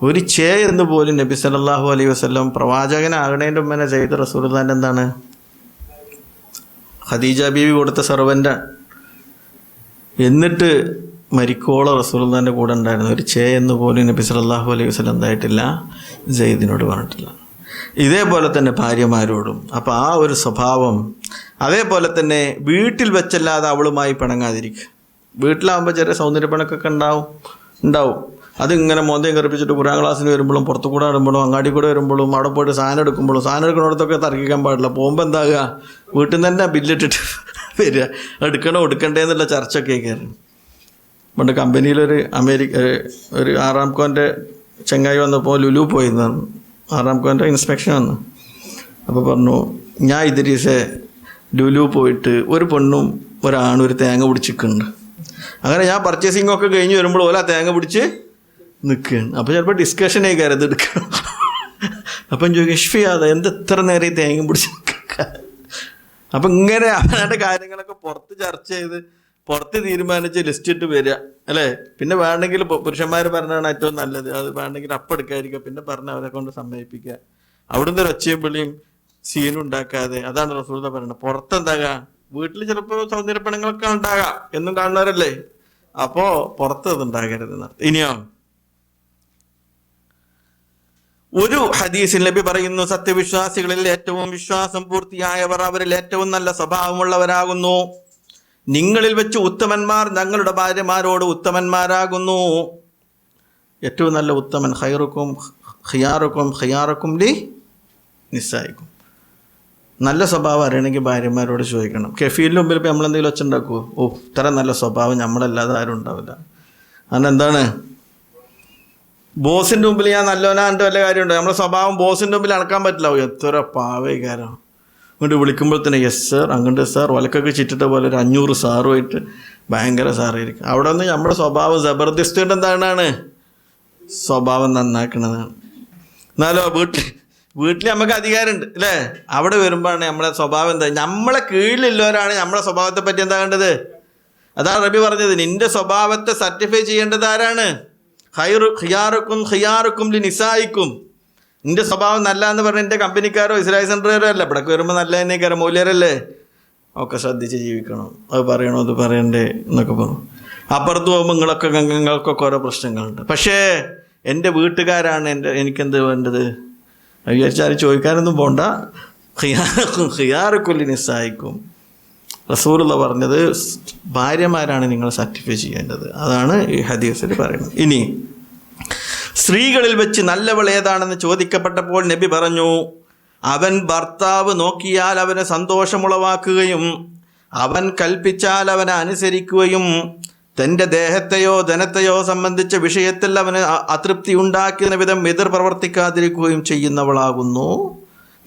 ഒരു എന്ന് പോലും നബി സല്ലല്ലാഹു അലൈഹി വസല്ലം പ്രവാചകനാകണേൻ്റെ മുമ്പേ സെയ്ദ് റസൂലുള്ളാഹിന്റെ എന്താണ്, ഖദീജ ബീവി കൊടുത്ത സർവൻ്റാണ്. എന്നിട്ട് മരിക്കോളം റസൂലുള്ളാഹിന്റെ കൂടെ ഉണ്ടായിരുന്നു. ഒരു എന്ന് പോലും നബി സല്ലല്ലാഹു അലൈഹി വസല്ലം എന്തായിട്ടില്ല, സെയ്ദിനോട് പറഞ്ഞിട്ടില്ല. ഇതേപോലെ തന്നെ ഭാര്യമാരോടും. അപ്പോൾ ആ ഒരു സ്വഭാവം. അതേപോലെ തന്നെ വീട്ടിൽ വെച്ചല്ലാതെ അവളുമായി പിണങ്ങാതിരിക്കുക. വീട്ടിലാകുമ്പോൾ ചെറിയ സൗന്ദര്യപ്പണക്കൊക്കെ ഉണ്ടാവും. അതിങ്ങനെ മോന്തയും കറുപ്പിച്ചിട്ട് ഖുർആൻ ക്ലാസ്സിന് വരുമ്പോഴും പുറത്തു കൂടെ വരുമ്പോഴും അങ്ങാടി കൂടെ വരുമ്പോഴും അവിടെ പോയിട്ട് സാധനം എടുക്കുന്നിടത്തൊക്കെ തർക്കിക്കാൻ പാടില്ല. പോകുമ്പോൾ എന്താകുക, വീട്ടിൽ നിന്ന് തന്നെ ബില്ലിട്ടിട്ട് വരിക, എടുക്കണോ എടുക്കണ്ടേ എന്നുള്ള ചർച്ചയൊക്കെ കയറി. പണ്ട് കമ്പനിയിലൊരു ഒരു ആറാംകോൻ്റെ ചെങ്ങായി വന്നപ്പോൾ ലുലു പോയിരുന്നാണ്. ആറാംകോൻ്റെ ഇൻസ്പെക്ഷൻ വന്നു. അപ്പോൾ പറഞ്ഞു, ഞാൻ ഇദ്രീസെ ലുലു പോയിട്ട് ഒരു പെണ്ണും ഒരാണും ഒരു തേങ്ങ പിടിച്ചിട്ടുണ്ട്. അങ്ങനെ ഞാൻ പർച്ചേസിംഗ് ഒക്കെ കഴിഞ്ഞ് വരുമ്പോൾ ഓല തേങ്ങ പിടിച്ച് നിൽക്കുകയാണ്. അപ്പോൾ ചിലപ്പോൾ ഡിസ്കഷനേ കയറി എടുക്കണം. അപ്പം ചോദിക്കും, ഇഷ്ഫിയാതെ എന്ത് എത്ര നേരം ഈ തേങ്ങ പിടിച്ച് നിൽക്കുക. അപ്പം ഇങ്ങനെ അവരുടെ കാര്യങ്ങളൊക്കെ പുറത്ത് ചർച്ച ചെയ്ത് പുറത്ത് തീരുമാനിച്ച് ലിസ്റ്റ് ഇട്ട് വരിക അല്ലേ. പിന്നെ വേണമെങ്കിൽ പുരുഷന്മാർ പറഞ്ഞാണ് ഏറ്റവും നല്ലത്, അത് വേണമെങ്കിൽ അപ്പം എടുക്കാതിരിക്കുക, പിന്നെ പറഞ്ഞ് അവരെ കൊണ്ട് സമ്മതിപ്പിക്കുക. അവിടുന്ന് ഒരു ഒച്ചയും വിളിയും സീനും ഉണ്ടാക്കാതെ. അതാണ് റസൂലുള്ളാഹി പറയുന്നത്. പുറത്തെന്താകാ, വീട്ടിൽ ചിലപ്പോൾ സൗന്ദര്യപ്പണങ്ങളൊക്കെ ഉണ്ടാകാം, എന്നും കാണുന്നവരല്ലേ. അപ്പോൾ പുറത്ത് അത് ഉണ്ടാകരുത്. ഇനിയോ, ഒരു ഹദീസിൽ നബി പറയുന്നു, സത്യവിശ്വാസികളിൽ ഏറ്റവും വിശ്വാസം പൂർത്തിയായവർ അവരിൽ ഏറ്റവും നല്ല സ്വഭാവമുള്ളവരാകുന്നു. നിങ്ങളിൽ വെച്ച് ഉത്തമന്മാർ ഞങ്ങളുടെ ഭാര്യമാരോട് ഉത്തമന്മാരാകുന്നു. ഏറ്റവും നല്ല ഉത്തമൻ ഖിയാറുക്കും ലി നിസായിക്കും. നല്ല സ്വഭാവം അറിയണമെങ്കിൽ ഭാര്യമാരോട് ചോദിക്കണം. കെഫീലിൻ്റെ മുമ്പിൽ ഇപ്പോൾ നമ്മളെന്തെങ്കിലും വെച്ചുണ്ടാക്കുമോ? ഇത്ര നല്ല സ്വഭാവം നമ്മളല്ലാതെ ആരും ഉണ്ടാവില്ല. കാരണം എന്താണ്, ബോസിൻ്റെ മുമ്പിൽ ഞാൻ നല്ലവനാണ്ട് വല്ല കാര്യമുണ്ടോ? നമ്മുടെ സ്വഭാവം ബോസിൻ്റെ മുമ്പിൽ അടക്കാൻ പറ്റില്ല. എത്ര പാവകാരം. ഇങ്ങോട്ട് വിളിക്കുമ്പോൾ തന്നെ യെസ് സാർ, അങ്ങോട്ട് സാർ, ഒലക്കൊക്കെ ചിറ്റിട്ട പോലെ ഒരു 500 സാറുമായിട്ട് ഭയങ്കര സാറായിരിക്കും. അവിടെ നിന്ന് നമ്മുടെ സ്വഭാവം ജബർദസ്തിയുടെ എന്താണ്, സ്വഭാവം നന്നാക്കണതാണ്. എന്നാലോ വീട്ടിൽ നമുക്ക് അധികാരമുണ്ട് അല്ലേ. അവിടെ വരുമ്പോഴാണ് നമ്മളെ സ്വഭാവം എന്താ, നമ്മളെ കീഴിലുള്ളവരാണ് നമ്മളെ സ്വഭാവത്തെ പറ്റി എന്താ കണ്ടത്. അതാണ് റബി പറഞ്ഞത്, നിന്റെ സ്വഭാവത്തെ സർട്ടിഫൈ ചെയ്യേണ്ടത് ആരാണ്? ഖിയാറുക്കും ലി നിസായിക്കും. നിന്റെ സ്വഭാവം നല്ല എന്ന് പറഞ്ഞാൽ എൻ്റെ കമ്പനിക്കാരോ ഇസ്രായേൽ സെൻറ്ററുകാരോ അല്ല, ഇവിടേക്ക് വരുമ്പോൾ നല്ല തന്നെക്കാരോ മൂല്യരല്ലേ. ഒക്കെ ശ്രദ്ധിച്ച് ജീവിക്കണം. അത് പറയണോ അത് പറയണ്ടേ എന്നൊക്കെ പറഞ്ഞു. അപ്പുറത്ത് പോകുമ്പോൾ നിങ്ങൾക്കൊക്കെ ഓരോ പ്രശ്നങ്ങളുണ്ട്. പക്ഷേ എൻ്റെ വീട്ടുകാരാണ് എനിക്കെന്ത് വേണ്ടത് വിചാരിച്ചാൽ ചോദിക്കാനൊന്നും പോകണ്ട. ഖിയാറക്കും ഖിയാറക്കുല്ലി നിസായിക്കും. റസൂലുള്ള പറഞ്ഞത് ഭാര്യമാരാണ് നിങ്ങൾ സർട്ടിഫൈ ചെയ്യേണ്ടത്. അതാണ് ഈ ഹദീസിൽ പറയുന്നത്. ഇനി സ്ത്രീകളിൽ വെച്ച് നല്ലവൾ ഏതാണെന്ന് ചോദിക്കപ്പെട്ടപ്പോൾ നബി പറഞ്ഞു, അവൻ ഭർത്താവ് നോക്കിയാൽ അവന് സന്തോഷമുളവാക്കുകയും അവൻ കൽപ്പിച്ചാൽ അവനെ അനുസരിക്കുകയും തൻ്റെ ദേഹത്തെയോ ധനത്തെയോ സംബന്ധിച്ച വിഷയത്തിൽ അവന് അതൃപ്തി ഉണ്ടാക്കുന്ന വിധം എതിർ പ്രവർത്തിക്കാതിരിക്കുകയും ചെയ്യുന്നവളാകുന്നു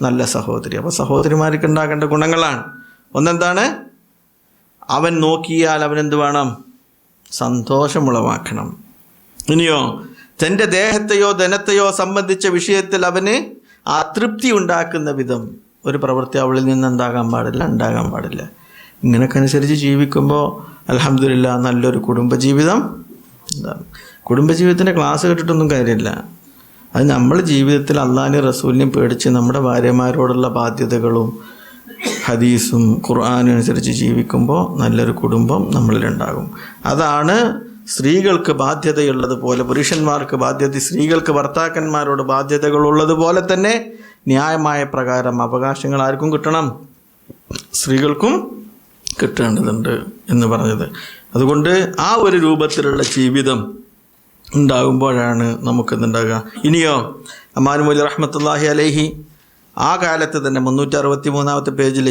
നല്ല സഹോദരി. അപ്പോൾ സഹോദരിമാർക്ക് ഉണ്ടാകേണ്ട ഗുണങ്ങളാണ്. ഒന്നെന്താണ്? അവൻ നോക്കിയാൽ അവനെന്ത് വേണം? സന്തോഷമുളവാക്കണം. ഇനിയോ തൻ്റെ ദേഹത്തെയോ ധനത്തെയോ സംബന്ധിച്ച വിഷയത്തിൽ അവന് അതൃപ്തി ഉണ്ടാക്കുന്ന വിധം ഒരു പ്രവൃത്തി അവളിൽ നിന്ന് ഉണ്ടാകാൻ പാടില്ല. ഇങ്ങനെയൊക്കെ അനുസരിച്ച് ജീവിക്കുമ്പോൾ അൽഹംദുലില്ലാ നല്ലൊരു കുടുംബജീവിതം എന്താണ്. കുടുംബജീവിതത്തിൻ്റെ ക്ലാസ് കേട്ടിട്ടൊന്നും കാര്യമില്ല. അത് നമ്മൾ ജീവിതത്തിൽ അള്ളാഹിനെയും റസൂലിനെയും പേടിച്ച് നമ്മുടെ ഭാര്യമാരോടുള്ള ബാധ്യതകളും ഹദീസും ഖുർആനും അനുസരിച്ച് ജീവിക്കുമ്പോൾ നല്ലൊരു കുടുംബം നമ്മളിലുണ്ടാകും. അതാണ് സ്ത്രീകൾക്ക് ബാധ്യതയുള്ളതുപോലെ പുരുഷന്മാർക്ക് സ്ത്രീകൾക്ക് ഭർത്താക്കന്മാരോട് ബാധ്യതകളുള്ളതുപോലെ തന്നെ ന്യായമായ പ്രകാരം അവകാശങ്ങൾ ആർക്കും കിട്ടണം? സ്ത്രീകൾക്കും കിട്ടേണ്ടതുണ്ട് എന്ന് പറഞ്ഞത്. അതുകൊണ്ട് ആ ഒരു രൂപത്തിലുള്ള ജീവിതം ഉണ്ടാകുമ്പോഴാണ് നമുക്കെന്തുണ്ടാകുക. ഇനിയോ അമ്മാൻ മൗലവി റഹ്മത്തുള്ളാഹി അലൈഹി ആ കാലത്ത് തന്നെ 363 പേജിൽ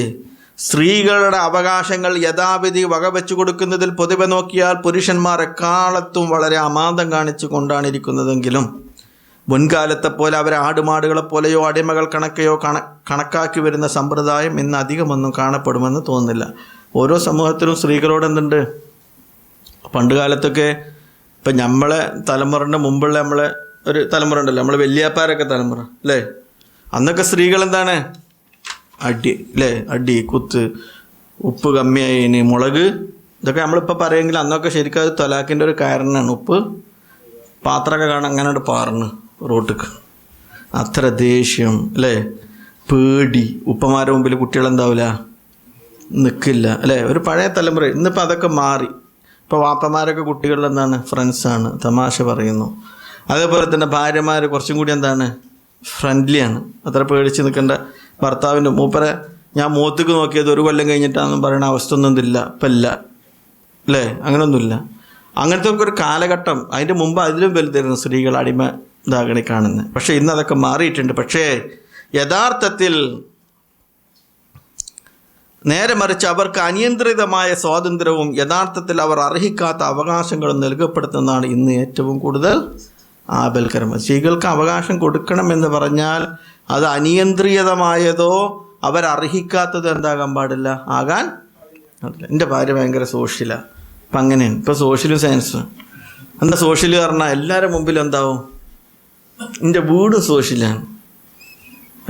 സ്ത്രീകളുടെ അവകാശങ്ങൾ യഥാവിധി വകവെച്ചു കൊടുക്കുന്നതിൽ പൊതുവെ നോക്കിയാൽ പുരുഷന്മാർ എക്കാലത്തും വളരെ അമാന്തം കാണിച്ചു കൊണ്ടാണ് ഇരിക്കുന്നതെങ്കിലും മുൻകാലത്തെ പോലെ അവരെ ആടുമാടുകളെ പോലെയോ അടിമകൾ കണക്കാക്കി വരുന്ന സമ്പ്രദായം ഇന്ന് അധികമൊന്നും കാണപ്പെടുമെന്ന് തോന്നുന്നില്ല. ഓരോ സമൂഹത്തിലും സ്ത്രീകളോട് എന്തുണ്ട്? പണ്ട് കാലത്തൊക്കെ ഇപ്പം നമ്മളെ തലമുറൻ്റെ മുമ്പുള്ള നമ്മളെ ഒരു തലമുറ ഉണ്ടല്ലോ, നമ്മളെ വല്യാപ്പാരൊക്കെ തലമുറ അല്ലേ, അന്നൊക്കെ സ്ത്രീകൾ എന്താണ്? അടി അല്ലേ, അടി കുത്ത്, ഉപ്പ് കമ്മിയായതിന് മുളക്, ഇതൊക്കെ നമ്മളിപ്പോൾ പറയുമെങ്കിൽ അന്നൊക്കെ ശരിക്കും അത് തൊലാക്കിൻ്റെ ഒരു കാരണമാണ്. ഉപ്പ് പാത്രമൊക്കെ കാണാൻ അങ്ങനെ പാർന്ന് റോട്ടിക്ക് അത്ര ദേഷ്യം അല്ലേ, പേടി. ഉപ്പമാരുടെ മുമ്പിൽ കുട്ടികളെന്താവില്ല, നിൽക്കില്ല അല്ലേ, ഒരു പഴയ തലമുറ. ഇന്നിപ്പോൾ അതൊക്കെ മാറി. ഇപ്പോൾ വാപ്പമാരൊക്കെ കുട്ടികളിൽ എന്താണ്? ഫ്രണ്ട്സാണ്, തമാശ പറയുന്നു. അതേപോലെ തന്നെ ഭാര്യമാർ കുറച്ചും കൂടി എന്താണ്? ഫ്രണ്ട്ലിയാണ്. അത്ര പേടിച്ച് നിൽക്കേണ്ട. ഭർത്താവിൻ്റെ മൂപ്പരെ ഞാൻ മൂത്തേക്ക് നോക്കിയത് 1 കൊല്ലം കഴിഞ്ഞിട്ടാണെന്നും പറയുന്ന അവസ്ഥ ഒന്നും ഇല്ല ഇപ്പം ഇല്ല അല്ലേ, അങ്ങനെയൊന്നുമില്ല. അങ്ങനത്തെ ഒരു കാലഘട്ടം, അതിൻ്റെ മുമ്പ് അതിലും വലുതായിരുന്നു സ്ത്രീകൾ അടിമ ഇതാകണി കാണുന്നത്. പക്ഷേ ഇന്ന് അതൊക്കെ മാറിയിട്ടുണ്ട്. പക്ഷേ യഥാർത്ഥത്തിൽ നേരെ മറിച്ച് അവർക്ക് അനിയന്ത്രിതമായ സ്വാതന്ത്ര്യവും യഥാർത്ഥത്തിൽ അവർ അർഹിക്കാത്ത അവകാശങ്ങളും നൽകപ്പെടുത്തുന്നതാണ് ഇന്ന് ഏറ്റവും കൂടുതൽ ആപൽക്കരം. സ്ത്രീകൾക്ക് അവകാശം കൊടുക്കണമെന്ന് പറഞ്ഞാൽ അത് അനിയന്ത്രിതമായതോ അവരർഹിക്കാത്തത് എന്താകാൻ പാടില്ല, ആകാൻ പാടില്ല. എൻ്റെ ഭാര്യ ഭയങ്കര സോഷ്യലാണ്, ഇപ്പം അങ്ങനെയാണ്. ഇപ്പോൾ സോഷ്യലും സയൻസും. എന്താ സോഷ്യൽ പറഞ്ഞാൽ എല്ലാവരുടെ മുമ്പിൽ എന്താവും? എൻ്റെ വീടും സോഷ്യലാണ്,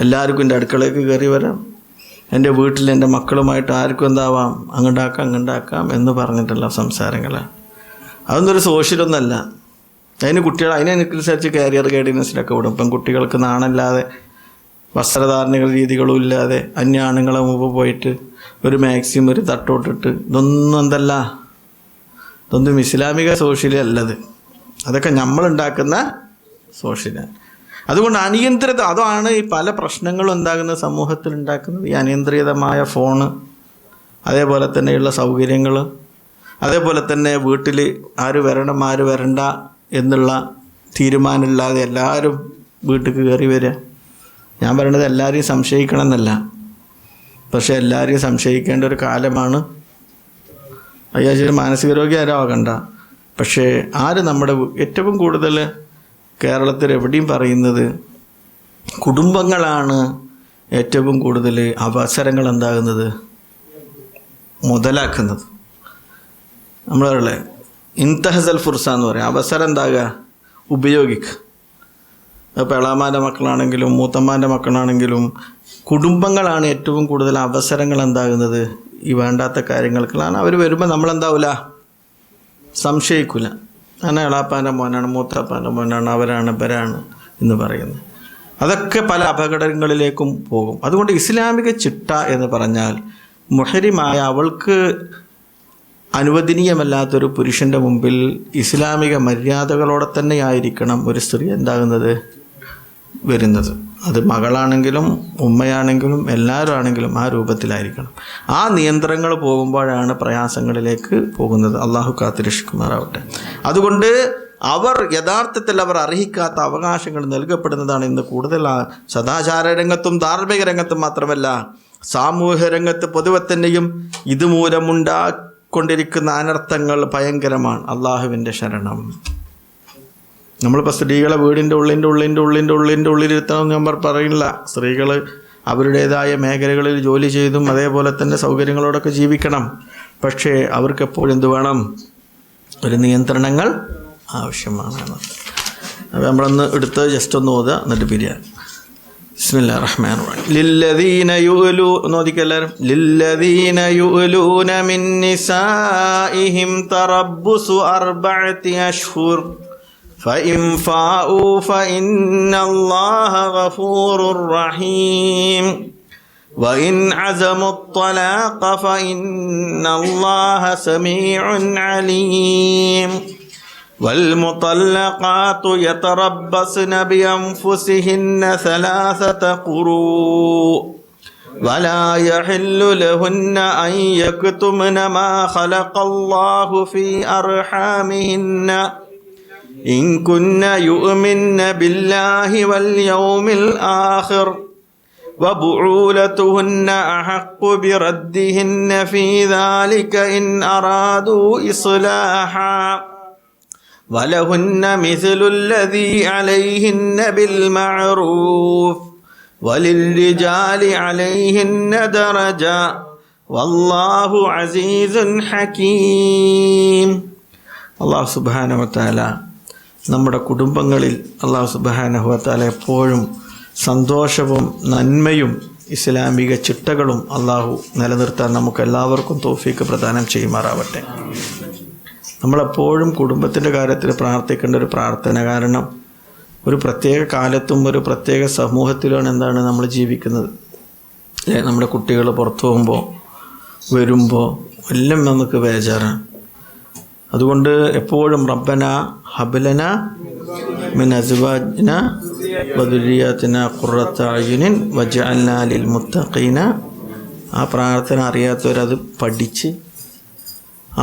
എല്ലാവർക്കും എൻ്റെ അടുക്കളയ്ക്ക് കയറി വരാം, എൻ്റെ വീട്ടിൽ എൻ്റെ മക്കളുമായിട്ട് ആർക്കും എന്താവാം, അങ്ങുണ്ടാക്കാം എന്ന് പറഞ്ഞിട്ടുള്ള സംസാരങ്ങളാണ്. അതൊന്നും ഒരു സോഷ്യലൊന്നല്ല. അതിന് കുട്ടികൾ അതിനനുസരിച്ച് കാരിയർ ഗൈഡൻസിലൊക്കെ വിടും. ഇപ്പം കുട്ടികൾക്ക് നാണല്ലാതെ വസ്ത്രധാരണകൾ രീതികളും ഇല്ലാതെ അന്യാണുങ്ങളെ മുമ്പ് പോയിട്ട് ഒരു മാക്സിമം ഒരു തട്ടോട്ടിട്ട് ഇതൊന്നും എന്തല്ല, ഇതൊന്നും ഇസ്ലാമിക സോഷ്യലി അല്ലത്. അതൊക്കെ നമ്മളുണ്ടാക്കുന്ന സോഷ്യലാണ്. അതുകൊണ്ട് അനിയന്ത്രിത അതാണ് ഈ പല പ്രശ്നങ്ങളും ഉണ്ടാകുന്ന സമൂഹത്തിൽ ഉണ്ടാക്കുന്നത്. ഈ അനിയന്ത്രിതമായ ഫോണ്, അതേപോലെ തന്നെയുള്ള സൗകര്യങ്ങൾ, അതേപോലെ തന്നെ വീട്ടിൽ ആര് വരണം ആര് വരണ്ട എന്നുള്ള തീരുമാനമില്ലാതെ എല്ലാവരും വീട്ടിൽ കയറി വരിക. ഞാൻ പറയണത് എല്ലാവരെയും സംശയിക്കണം എന്നല്ല, പക്ഷേ എല്ലാവരെയും സംശയിക്കേണ്ട ഒരു കാലമാണ്. അയ്യാശരി മാനസിക രോഗി ആരും ആകണ്ട. പക്ഷേ ആര് നമ്മുടെ ഏറ്റവും കൂടുതൽ കേരളത്തിൽ എവിടെയും പറയുന്നത് കുടുംബങ്ങളാണ് ഏറ്റവും കൂടുതൽ അവസരങ്ങൾ എന്താകുന്നത്, മുതലാക്കുന്നത്. നമ്മളെ ഇൻതഹസൽ ഫുർസ എന്ന് പറയും. അവസരം എന്താകുക, ഉപയോഗിക്കുക. അപ്പോൾ എളാമാൻ്റെ മക്കളാണെങ്കിലും മൂത്തമ്മാൻ്റെ മക്കളാണെങ്കിലും കുടുംബങ്ങളാണ് ഏറ്റവും കൂടുതൽ അവസരങ്ങൾ എന്താകുന്നത് ഈ വേണ്ടാത്ത കാര്യങ്ങൾക്കാണ്. അവർ വരുമ്പോൾ നമ്മളെന്താവില്ല, സംശയിക്കില്ല. അങ്ങനെ എളാപ്പാൻ്റെ മോനാണ്, മൂത്താപ്പാൻ്റെ മോനാണ്, അവരാണ് ഇവരാണ് എന്ന് പറയുന്നത്. അതൊക്കെ പല അപകടങ്ങളിലേക്കും പോകും. അതുകൊണ്ട് ഇസ്ലാമിക ചിട്ട എന്ന് പറഞ്ഞാൽ മുഹരിമായ അവൾക്ക് അനുവദനീയമല്ലാത്തൊരു പുരുഷൻ്റെ മുമ്പിൽ ഇസ്ലാമിക മര്യാദകളോടെ തന്നെ ആയിരിക്കണം ഒരു സ്ത്രീ എന്താകുന്നത്, വരുന്നത്. അത് മകളാണെങ്കിലും ഉമ്മയാണെങ്കിലും എല്ലാവരും ആണെങ്കിലും ആ രൂപത്തിലായിരിക്കണം. ആ നിയന്ത്രണങ്ങൾ പോകുമ്പോഴാണ് പ്രയാസങ്ങളിലേക്ക് പോകുന്നത്. അള്ളാഹു കാത്തുരക്ഷിക്കുമാറാവട്ടെ. അതുകൊണ്ട് അവർ യഥാർത്ഥത്തിൽ അവർ അർഹിക്കാത്ത അവകാശങ്ങൾ നൽകപ്പെടുന്നതാണ് ഇന്ന് കൂടുതൽ. സദാചാര രംഗത്തും ധാർമ്മിക രംഗത്തും മാത്രമല്ല, സാമൂഹ്യ രംഗത്ത് പൊതുവെ തന്നെയും ഇതുമൂലമുണ്ടാക്കൊണ്ടിരിക്കുന്ന അനർത്ഥങ്ങൾ ഭയങ്കരമാണ്. അള്ളാഹുവിൻ്റെ ശരണം. നമ്മളിപ്പോൾ സ്ത്രീകളെ വീടിൻ്റെ ഉള്ളിലിരുത്തണം ഞാൻ പറയില്ല. സ്ത്രീകൾ അവരുടേതായ മേഖലകളിൽ ജോലി ചെയ്തും അതേപോലെ തന്നെ സൗകര്യങ്ങളോടൊക്കെ ജീവിക്കണം. പക്ഷേ അവർക്ക് എപ്പോഴും എന്ത് വേണം? ഒരു നിയന്ത്രണങ്ങൾ ആവശ്യമാണ്. അപ്പോൾ നമ്മളൊന്ന് എടുത്ത് ജസ്റ്റ് ഒന്ന് ഓതുക, എന്നിട്ട് പിരിയാം. ബിസ്മില്ലാഹിർ റഹ്മാനിർ റഹീം. ലില്ലദീന എല്ലാവരും ലില്ലദീന യുഅലൂന മിൻ നിസാഇഹിം തറബ്ബുസു അർബഅതി അശ്ഹുർ فإن فاءوا فإن الله غفور رحيم وإن عزموا الطلاق فإن الله سميع عليم والمطلقات يتربصن بأنفسهن 3 قروء ولا يحل لهن أن يكتمن ما خلق الله في أرحامهن إن كن يؤمن بالله واليوم الآخر وبعولتهن أحق بردهن في ذلك إن أرادوا إصلاحا ولهن مثل الذي عليهن بالمعروف وللرجال عليهن درجة والله عزيز حكيم. അല്ലാഹു സുബ്ഹാനഹു വ തആല നമ്മുടെ കുടുംബങ്ങളിൽ അല്ലാഹു സുബ്ഹാനഹു വ തആല എപ്പോഴും സന്തോഷവും നന്മയും ഇസ്ലാമിക ചിട്ടകളും അല്ലാഹു നിലനിർത്താൻ നമുക്ക് എല്ലാവർക്കും തൗഫീക്ക് പ്രദാനം ചെയ്യുമാറാവട്ടെ. നമ്മളെപ്പോഴും കുടുംബത്തിൻ്റെ കാര്യത്തിൽ പ്രാർത്ഥിക്കേണ്ട ഒരു പ്രാർത്ഥന. കാരണം ഒരു പ്രത്യേക കാലത്തും ഒരു പ്രത്യേക സമൂഹത്തിലാണ് എന്താണ് നമ്മൾ ജീവിക്കുന്നത്. നമ്മുടെ കുട്ടികൾ പുറത്തു പോകുമ്പോൾ വരുമ്പോൾ എല്ലാം നമുക്ക് ബേജാറാണ്. അതുകൊണ്ട് എപ്പോഴും റബ്ബന ഹബ്ലന മിൻ അസ്വാജിന വദുരിയാതിന ഖുറത അയുനിൻ വജഅൽനാ ലിൽ മുത്തഖീന. ആ പ്രാർത്ഥന അറിയാത്തവരത് പഠിച്ച്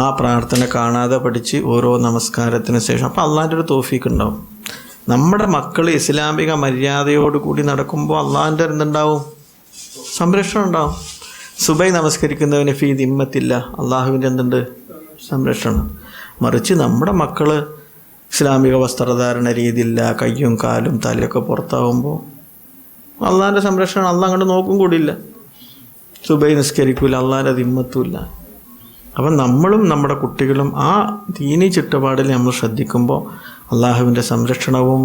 ആ പ്രാർത്ഥന കാണാതെ പഠിച്ച് ഓരോ നമസ്കാരത്തിന് ശേഷം അപ്പോൾ അള്ളാഹിൻ്റെ ഒരു തൗഫീക്ക് ഉണ്ടാവും. നമ്മുടെ മക്കൾ ഇസ്ലാമിക മര്യാദയോടുകൂടി നടക്കുമ്പോൾ അള്ളാഹിൻ്റെ എന്തുണ്ടാവും? സംരക്ഷണം ഉണ്ടാവും. സുബൈ നമസ്കരിക്കുന്നവന് ഫീ ദിമ്മത്തില്ല, അള്ളാഹുവിൻ്റെ എന്തുണ്ട്? സംരക്ഷണം. മറിച്ച് നമ്മുടെ മക്കൾ ഇസ്ലാമിക വസ്ത്രധാരണ രീതിയില്ല, കയ്യും കാലും തലയൊക്കെ പുറത്താവുമ്പോൾ അള്ളാഹിൻ്റെ സംരക്ഷണം അള്ളാഹ് അങ്ങോട്ട് നോക്കും കൂടിയില്ല. സുബൈ നിസ്കരിക്കൂല, അള്ളാഹിൻ്റെ ദിമ്മത്തുമില്ല. അപ്പം നമ്മളും നമ്മുടെ കുട്ടികളും ആ ദീനി ചുറ്റുപാടിൽ നമ്മൾ ശ്രദ്ധിക്കുമ്പോൾ അള്ളാഹുവിൻ്റെ സംരക്ഷണവും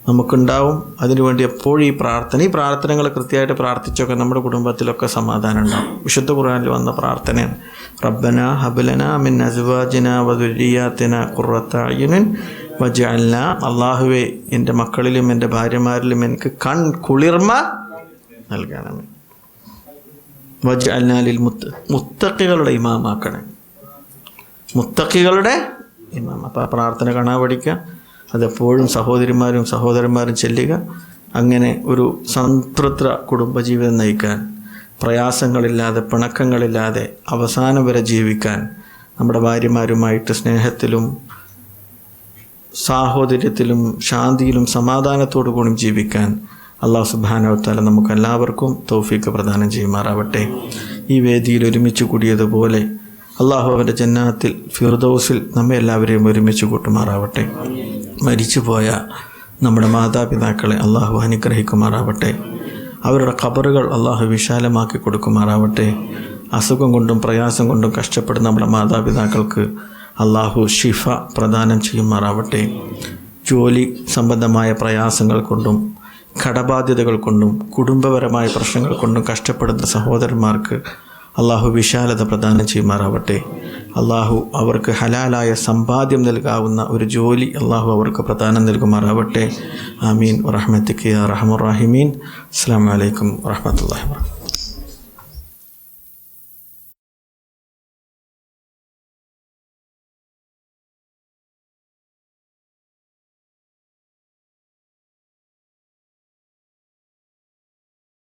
നമുക്കുണ്ടാവും. അതിനുവേണ്ടി എപ്പോഴും ഈ പ്രാർത്ഥനകൾ കൃത്യമായിട്ട് പ്രാർത്ഥിച്ചൊക്കെ നമ്മുടെ കുടുംബത്തിലൊക്കെ സമാധാനം ഉണ്ടാവും. വിശുദ്ധ ഖുർആനിൽ വന്ന പ്രാർത്ഥനയാണ് റബ്ബന ഹബ്ലന മിൻ അസ്വാജിന വദുരിയാതിന ഖുറത അയുനിൻ വജഅൽനാ. അള്ളാഹുവേ, എൻ്റെ മക്കളിലും എൻ്റെ ഭാര്യമാരിലും എനിക്ക് കുളിർമ നൽകണമേ. വജഅൽനാ ലിൽ മുത്തഖികളുടെ ഇമാമാക്കണേ. മുത്തഖികളുടെ ഇമാം. അപ്പോൾ ആ പ്രാർത്ഥന കാണാൻ പഠിക്കുക. അതെപ്പോഴും സഹോദരന്മാരും ചെല്ലുക. അങ്ങനെ ഒരു സംതൃപ്ത കുടുംബജീവിതം നയിക്കാൻ, പ്രയാസങ്ങളില്ലാതെ പിണക്കങ്ങളില്ലാതെ അവസാനം വരെ ജീവിക്കാൻ, നമ്മുടെ ഭാര്യമാരുമായിട്ട് സ്നേഹത്തിലും സാഹോദര്യത്തിലും ശാന്തിയിലും സമാധാനത്തോടു കൂടി ജീവിക്കാൻ അല്ലാഹു സുബ്ഹാനഹു വ തആല നമുക്ക് എല്ലാവർക്കും തൗഫീക്ക് പ്രദാനം ചെയ്യുമാറാവട്ടെ. ഈ വേദിയിൽ ഒരുമിച്ച് കൂടിയതുപോലെ അള്ളാഹു അവൻ്റെ ജന്നാത്തിൽ ഫിർദൗസിൽ നമ്മെ എല്ലാവരെയും ഒരുമിച്ച് കൂട്ടുമാറാവട്ടെ. മരിച്ചുപോയ നമ്മുടെ മാതാപിതാക്കളെ അള്ളാഹു അനുഗ്രഹിക്കുമാറാവട്ടെ. അവരുടെ ഖബറുകൾ അള്ളാഹു വിശാലമാക്കി കൊടുക്കുമാറാവട്ടെ. അസുഖം കൊണ്ടും പ്രയാസം കൊണ്ടും കഷ്ടപ്പെടുന്ന നമ്മുടെ മാതാപിതാക്കൾക്ക് അള്ളാഹു ഷിഫ പ്രദാനം ചെയ്യുമാറാവട്ടെ. ജോലി സംബന്ധമായ പ്രയാസങ്ങൾ കൊണ്ടും കടബാധ്യതകൾ കൊണ്ടും കുടുംബപരമായ പ്രശ്നങ്ങൾ കൊണ്ടും കഷ്ടപ്പെടുന്ന സഹോദരന്മാർക്ക് അള്ളാഹു വിശാലത പ്രദാനം ചെയ്യുമാറാവട്ടെ. അള്ളാഹു അവർക്ക് ഹലാലായ സമ്പാദ്യം നൽകാവുന്ന ഒരു ജോലി അള്ളാഹു അവർക്ക് പ്രദാനം നൽകുമാറാവട്ടെ. ആമീൻ വറഹ്മത്തിക യാ അർഹമർ റഹീമീൻ. അസ്സലാമു അലൈക്കും വറഹ്മത്തുള്ളാഹി വബറകാതുഹു.